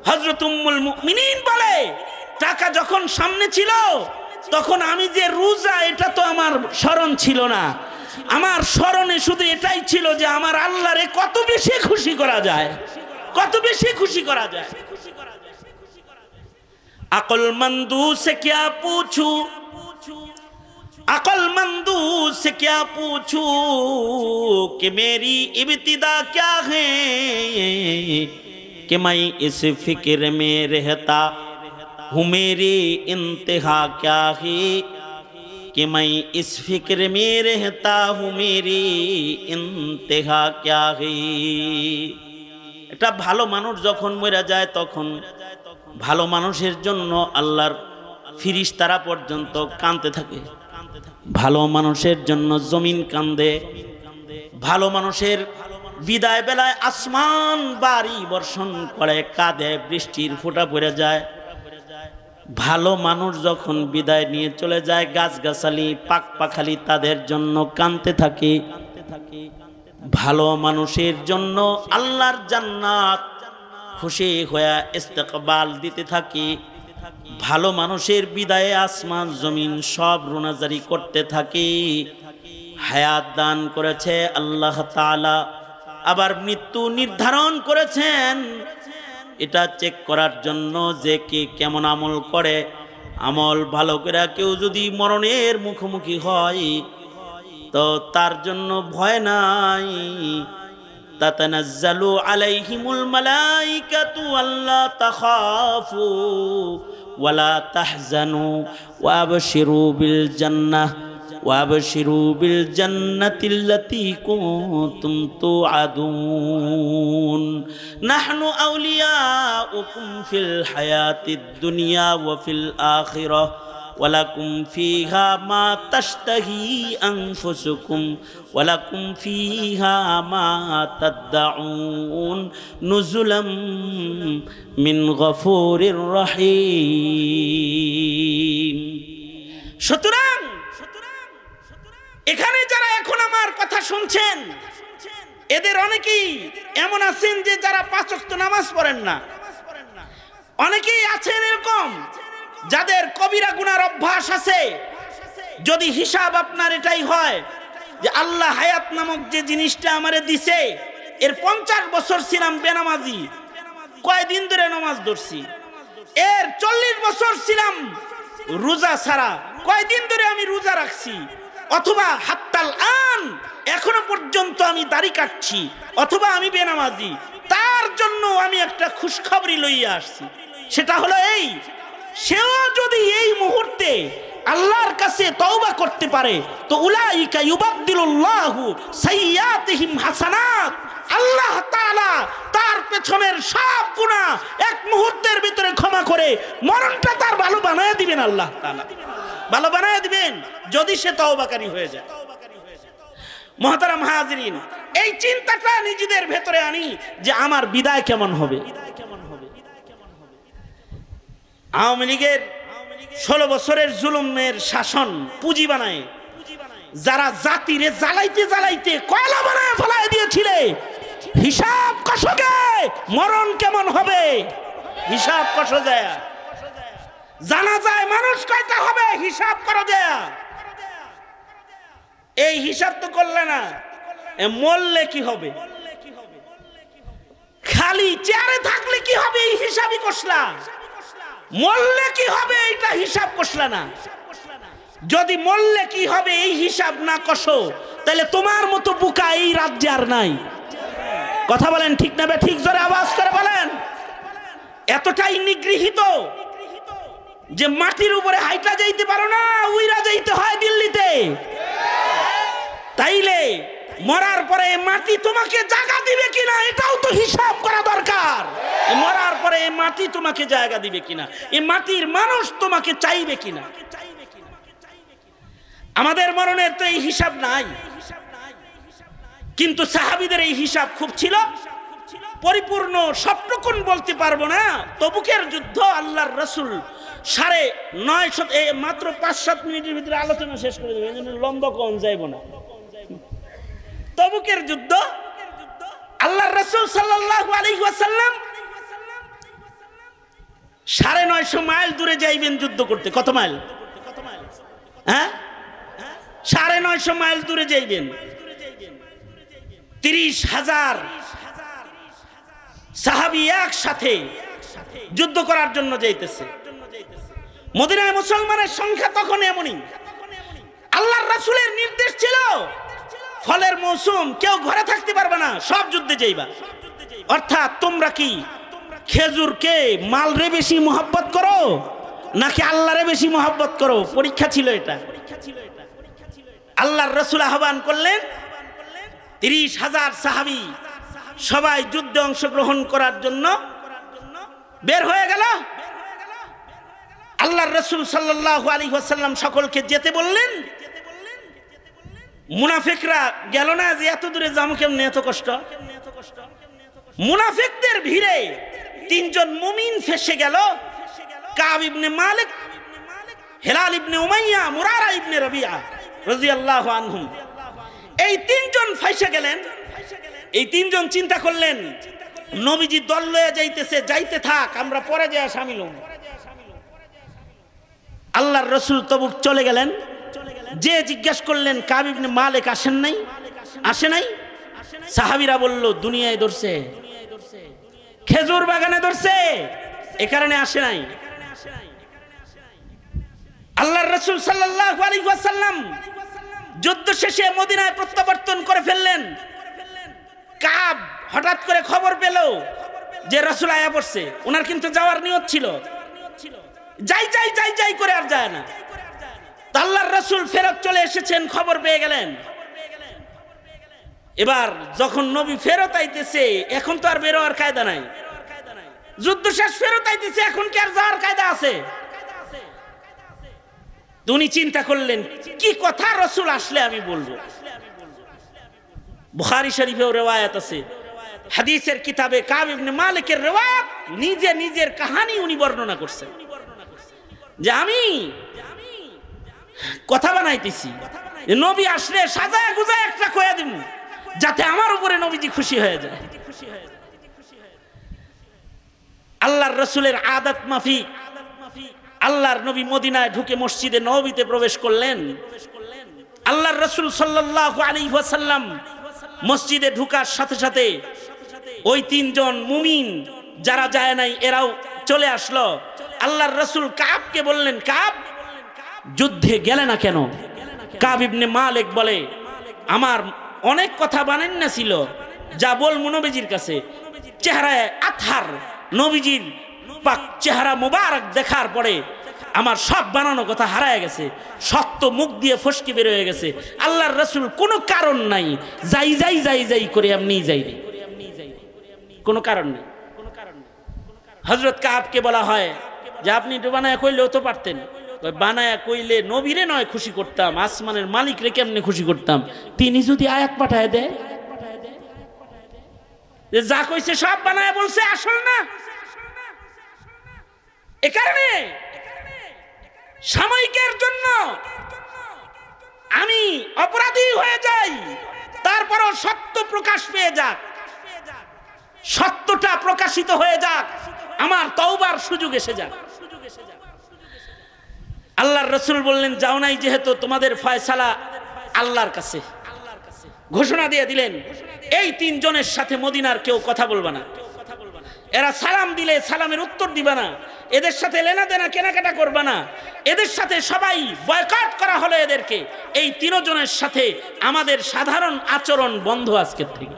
হযরত উম্মুল মুমিনিন বলে, টাকা যখন সামনে ছিল তখন আমি যে রোজা এটা তো আমার স্মরণ ছিল না। আমার স্মরণে শুধু এটাই ছিল যে আমার আল্লাহরে কত বেশি খুশি করা যায়, কত বেশি খুশি করা যায়। अक्लमंदू से क्या पूछूं, अक्लमंदू से क्या पूछूं कि मेरी इब्तिदा क्या है, कि मैं इस फिक्र में रहता हूँ मेरी इंतहा क्या है, कि मैं इस फिक्र में रहता हूँ मेरी इंतहा क्या है। একটা ভালো মানুষ যখন মরে যায় তখন ভালো মানুষের জন্য আল্লাহর ফিরিস্তারা পর্যন্ত কাঁদতে থাকে। ভালো মানুষের জন্য জমিন কাঁদে। ভালো মানুষের বিদায় বেলায় আসমান বাড়ি বর্ষণ করে, কাঁদে, বৃষ্টির ফোঁটা পড়ে যায়। ভালো মানুষ যখন বিদায় নিয়ে চলে যায় গাছগাছালি পাক পাখালি তাদের জন্য কাঁদতে থাকে। ভালো মানুষের জন্য আল্লাহর জান্নাত খুশি হয়ে ইস্তেকবাল দিতে থাকি। ভালো মানুষের বিদায়ে আসমান জমিন সব রোনাজারি করতে থাকি। হায়াত দান করেছে আল্লাহ তাআলা, আবার মৃত্যু নির্ধারণ করেছেন এটা চেক করার জন্য যে কে কেমন আমল করে। আমল ভালো করে কেউ যদি মরণের মুখোমুখি হয় তো তার জন্য ভয় নাই। তাতানাজ্জালু আলাইহিমুল মালাইকাতু আল্লা তাখাফু ওয়ালা তাহজানু ওয়াবশিরু বিল জান্নাহ ওয়াবশিরু বিল জান্নাতিল্লাতী কুনতুম তুআদুন নাহনু আউলিয়াউকুম ফিল হায়াতিদ দুনিয়া ওয়া ফিল আখিরাহ ওয়ালাকুম ফিহা মা তাশতাহি আনফুসুকুম ওয়ালাকুম ফিহা মা তাদউন নুজুলাম মিন গফুরির রহিম। সুতরাং এখানে যারা এখন আমার কথা শুনছেন এদের অনেকেই এমন আছেন যে যারা 5 ওয়াক্ত নামাজ পড়েন না। অনেকেই আছেন এরকম যাদের কবিরা গুনার অভ্যাস আছে। যদি হিসাব আপনার এটাই হয় যে আল্লাহ হায়াত নামক যে জিনিসটা আমারে দিছে, এর 50 বছর ছিলাম বেনামাজি, কয়দিন ধরে নামাজ ধরছি। এর 40 বছর ছিলাম রোজা ছাড়া, কয়দিন ধরে আমি রোজা রাখছি। অথবা হাত্তাল আন এখনো পর্যন্ত আমি দাড়ি কাটছি, অথবা আমি বেনামাজি। তার জন্য আমি একটা খুশখবরি লইয়া আসছি। সেটা হলো এই, সেও যদি এই মুহূর্তে আল্লাহর কাছে তওবা করতে পারে তো উলাইকা ইউবাদদিলুল্লাহু সাইয়্যাতিহিম হাসানাত, আল্লাহ তাআলা তার পেছনের সব গুনাহ এক মুহূর্তের ভিতরে ক্ষমা করে মরণটা তার ভালো বানায় দিবেন। আল্লাহ তাআলা ভালো বানায় দিবেন যদি সে তওবাকারী হয়ে যায়। মুহতারাম হাজিরিন, এই চিন্তাটা নিজেদের ভেতরে আনি যে আমার বিদায় কেমন হবে। আওয়ামী লীগের 16 বছরের জুলুমের শাসন পুঁজি বানায় যারা জাতিরে জ্বালাইতে জ্বালাইতে কয়লা বানায় ফেলায় দিয়েছিলে, হিসাব কষকে মরণ কেমন হবে হিসাব কষ যায়, জানা যায় মানুষ কয়টা হবে হিসাব করা যায়। এই হিসাব তো করলে না, মরলে কি হবে, খালি চেয়ারে থাকলে কি হবে এই হিসাবই কষলা, মরলে কি হবে এইটা হিসাব কষলা না। যদি মরলে কি হবে এই হিসাব না কষো তাহলে তোমার মতো বোকা এই রাজ্যে আর নাই। কথা বলেন ঠিক না? ঠিক জোরে আওয়াজ করে বলেন। এতটাই নিগৃহীত যে মাটির উপরে হাইটা যাইতে পারো না, উইরা যাইতে হয় দিল্লিতে। তাইলে মরার পরে মাটি তোমাকে জায়গা দিবে কিনা এটাও তো হিসাব করা দরকার। মরার পরে মাটি তোমাকে জায়গা দিবে কিনা, এই মাটির মানুষ তোমাকে চাইবে কিনা। আমাদের মরণের তো এই হিসাব নাই, কিন্তু সাহাবীদের এই হিসাব খুব ছিল। পরিপূর্ণ সবটুকুন বলতে পারবো না। তবুকের যুদ্ধ আল্লাহর রাসূল 9:30 মাত্র 5-7 মিনিটের ভিতরে আলোচনা শেষ করে দেবে, এই জন্য লম্বা কোন যাইব না। তবুকের যুদ্ধ আল্লাহর রাসূল সাল্লাল্লাহু আলাইহি ওয়াসাল্লাম 950 মাইল দূরে যাইবেন যুদ্ধ করতে। কত মাইল? হ্যাঁ, 950 মাইল দূরে যাইবেন। 30,000 সাহাবী একসাথে যুদ্ধ করার জন্য যাইতেছে। মদিনায় মুসলমানের সংখ্যা তখন এমনই। আল্লাহর রাসূলের নির্দেশ ছিল ফলের মৌসুম, কেউ ঘরে থাকতে পারবে না, সব যুদ্ধে যাইবা। অর্থাৎ তোমরা কি খেজুরকে মালরে বেশি মহব্বত করো নাকি আল্লাহরে বেশি মহব্বত করো? পরীক্ষা ছিল এটা। আল্লাহর রাসূল আহ্বান করলেন, 30,000 সাহাবী সবাই যুদ্ধে অংশগ্রহণ করার জন্য বের হয়ে গেল। আল্লাহর রাসূল সাল্লাল্লাহু আলাইহি ওয়াসাল্লাম সকলকে যেতে বললেন। মুনাফিকরা গেল না যে এত দূরে যাবো কেমনে, এত কষ্ট। মুনাফিকদের ভিড়ে 3 জন মুমিন ফেসে গেল, কাব ইবনে মালিক, হেলাল ইবনে উমাইয়া, মুরারা ইবনে রবিয়া রাদিয়াল্লাহু আনহুম। এই 3 জন ফাইসে গেলেন। এই 3 জন চিন্তা করলেন নবীজি দল লয়ে যাইতেছে, যাইতে থাক, আমরা পরে যায় শামিল হব। আল্লাহর রাসূল তবুক চলে গেলেন। যে জিজ্ঞেস করলেন কাব ইবনে মালিক আসেন নাই, আসে নাই? সাহাবীরা বলল দুনিয়ায় ধরছে, খেজুর বাগানে ধরছে, এ কারণে আসে নাই। আল্লাহর রাসূল সাল্লাল্লাহু আলাইহি ওয়াসাল্লাম যুদ্ধ শেষে মদিনায় প্রত্যাবর্তন করে ফেললেন। কাব হঠাৎ করে খবর পেল যে রাসূল আয়া পড়ছে। ওনার কিন্তু যাওয়ার নিয়ত ছিল, যাই যাই যাই যাই করে আর যায় না। আল্লাহর রাসূল ফেরত চলে এসেছেন, খবর পেয়ে গেলেন। এবার যখন নবী ফেরত আইতেছে, এখন তো আর বেরোয়ার কায়দা নাই। যুদ্ধ শেষ ফেরত আইতেছে, এখন কি আর যাওয়ার কায়দা আছে? উনি চিন্তা করলেন কি কথা রাসূল আসলে আমি বলবো। বুখারী শরীফেও রিওয়ায়াত আছে, হাদিসের কিতাবে কাব ইবনে মালিকের রিওয়ায়াত, নিজে নিজের কাহিনী উনি বর্ণনা করছেন যে আমি কথা বানাইতেছি, নবী আসলে সাজায় গুজায় একটা কয়া দিব যাতে আমার উপরে নবীজি খুশি হয়ে যায়। আল্লাহর রাসূলের আদত মাফিক আল্লাহর নবী মদিনায় ঢুকে মসজিদে নববীতে প্রবেশ করলেন। আল্লাহর রাসূল সাল্লাল্লাহু আলাইহি ওয়াসাল্লাম মসজিদে ঢোকার সাথে সাথে ওই 3 জন মুমিন যারা যায় নাই এরাও চলে আসলো। আল্লাহর রাসূল কাবকে বললেন, কাব যুদ্ধে গেলে না কেন? কাব ইবনে মালিক বলে, আমার অনেক কথা বানান না ছিল, যা বলবো নবীজির কাছে। চেহারায় আতহার, নবীজির পাক চেহারা মুবারক দেখার পরে আমার সব বানানো কথা হারায় গেছে, সত্য মুখ দিয়ে ফসকে বের হয়ে গেছে। আল্লাহর রাসূল কোনো কারণ নাই, যাই যাই যাই যাই করে এমনি যাইবে। কোনো কারণ নেই। হযরত কাবকে বলা হয় যে আপনি তো বানায়া কইলেও তো পারতেন। বানায়া কইলে নবীরে নয় খুশি করতাম, আসমানের মালিকরে কেমনে খুশি করতাম? তিনি যদি আয়াত পাঠায় দেয়, যা কইছে সব বানায়া বলছে, আসল না। এ কারণে সাময়িকের জন্য আমি অপরাধী হয়ে যাই, তারপরও সত্য প্রকাশ পেয়ে যাক, সত্যটা প্রকাশিত হয়ে যাক, আমার তওবার সুযোগ এসে যাক। আল্লাহর রাসূল বললেন, যাও নাই যেহেতু, তোমাদের ফয়সালা আল্লাহর কাছে। ঘোষণা দিয়ে দিলেন, এই তিনজনের সাথে মদিনার কেউ কথা বলবে না। এরা সালাম দিলে সালামের উত্তর দিবে না, এদের সাথে লেনা দেনা কেনাকাটা করবে না, এদের সাথে সবাই বয়কট করা হলো। এদেরকে, এই তিনজনের সাথে আমাদের সাধারণ আচরণ বন্ধ আজকের থেকে।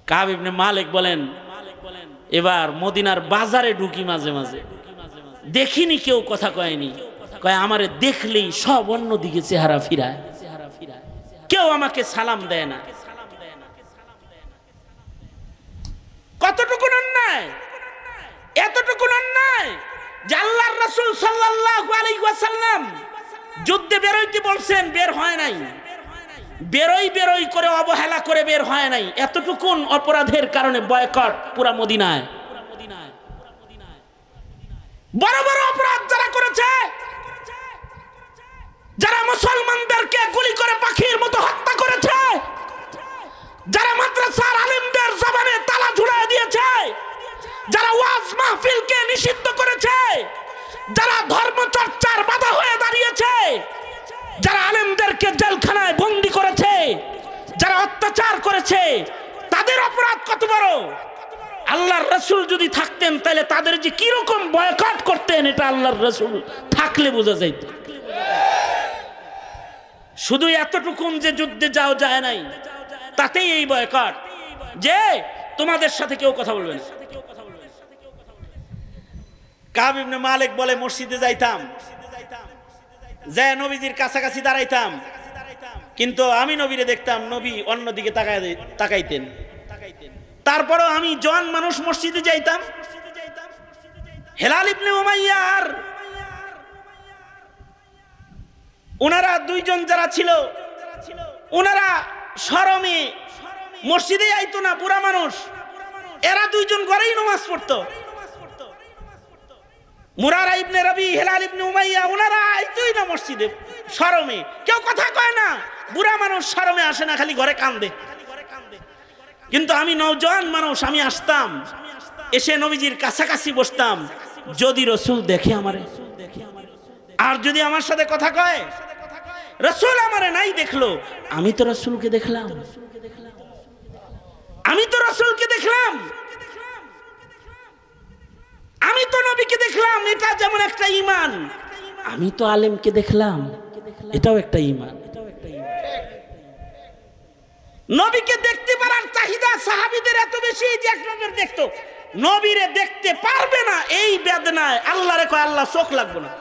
কাব ইবনে মালিক বলেন, এবার মদিনার বাজারে ঢুকি, মাঝে মাঝে দেখিনি কেউ কথা কয়নি, কয় আমারে দেখলেই সব অন্যদিকে চেহারা ফিরায়, কেউ আমাকে সালাম দেয় না। কতটুকু অন্যায়, এতটুকু অন্যায় যে আল্লাহর রাসূল সাল্লাল্লাহু আলাইহি ওয়াসাল্লাম যুদ্ধে বেরোইতে বলছেন, বের হয় নাই, বেরোই করে অবহেলা করে বের হয় নাই। এতটুকুন অপরাধের কারণে বয়কট পুরা মদিনায়। বড় বড় অপরাধ যারা করেছে, যারা মুসলমানদেরকে গুলি করে পাখির মতো হত্যা করেছে, যারা মাদ্রাসার আলেমদের জবানে তালা ঝুলিয়ে দিয়েছে, যারা ওয়াজ মাহফিলকে নিষিদ্ধ করেছে, যারা ধর্মচর্চার বাধা হয়ে দাঁড়িয়েছে, যারা আলেমদেরকে জেলখানায় বন্দী করেছে, যারা অত্যাচার করেছে, তাদের অপরাধ কত বড়! আল্লাহর রাসূল যদি থাকতেন তাহলে তাদের যে কি রকম বয়কট করতেন, এটা আল্লাহর রাসূল থাকলে বোঝা যাইত। শুধু এতটুকুন যে যুদ্ধে যাও যায় নাই, তাতেই এই বয়কট, যে তোমাদের সাথে কেউ কথা বলবে না। কাব ইবনে মালিক বলে, মসজিদে যাইতাম, যে নবীজির কাছাকাছি দাঁড়াইতাম, কিন্তু আমি নবীরে দেখতাম নবী অন্যদিকে তাকাইতেন। তারপরও আমি জওয়ান মানুষ মসজিদে যাইতাম। হেলাল ইবনে উমাইয়া আর ওনারা দুইজন যারা ছিল, ওনারা শরমে মসজিদে আইতো না, বুড়া মানুষ, এরা দুইজন ঘরেই নামাজ পড়তো। মুরারা ইবনে রবি, হেলাল ইবনে উমাইয়া, ওনারা আইতোই না মসজিদে, শরমে, কেউ কথা কয় না। বুড়া মানুষ শরমে আসে না, খালি ঘরে কান্দে। কিন্তু আমি নওজোয়ান মানুষ, আমি আসতাম, এসে নবীজির কাছাকাছি বসতাম। যদি রাসূল দেখে আমারে, আর যদি আমার সাথে কথা কয়, রাসূল আমারে নাই দেখলো, আমি তো রাসূলকে দেখলাম, আমি তো রাসূলকে দেখলাম, আমি তো নবীকে দেখলাম। এটা যেমন একটা ঈমান। আমি তো আলেমকে দেখলাম, এটাও একটা ঈমান। নবীকে দেখতে পারার চাহিদা সাহাবীদের এত বেশি যে এক নজর দেখতো। নবীরে দেখতে পারবে না, এই বেদনায় আল্লাহরে কয়, আল্লাহ চোখ লাগবে না।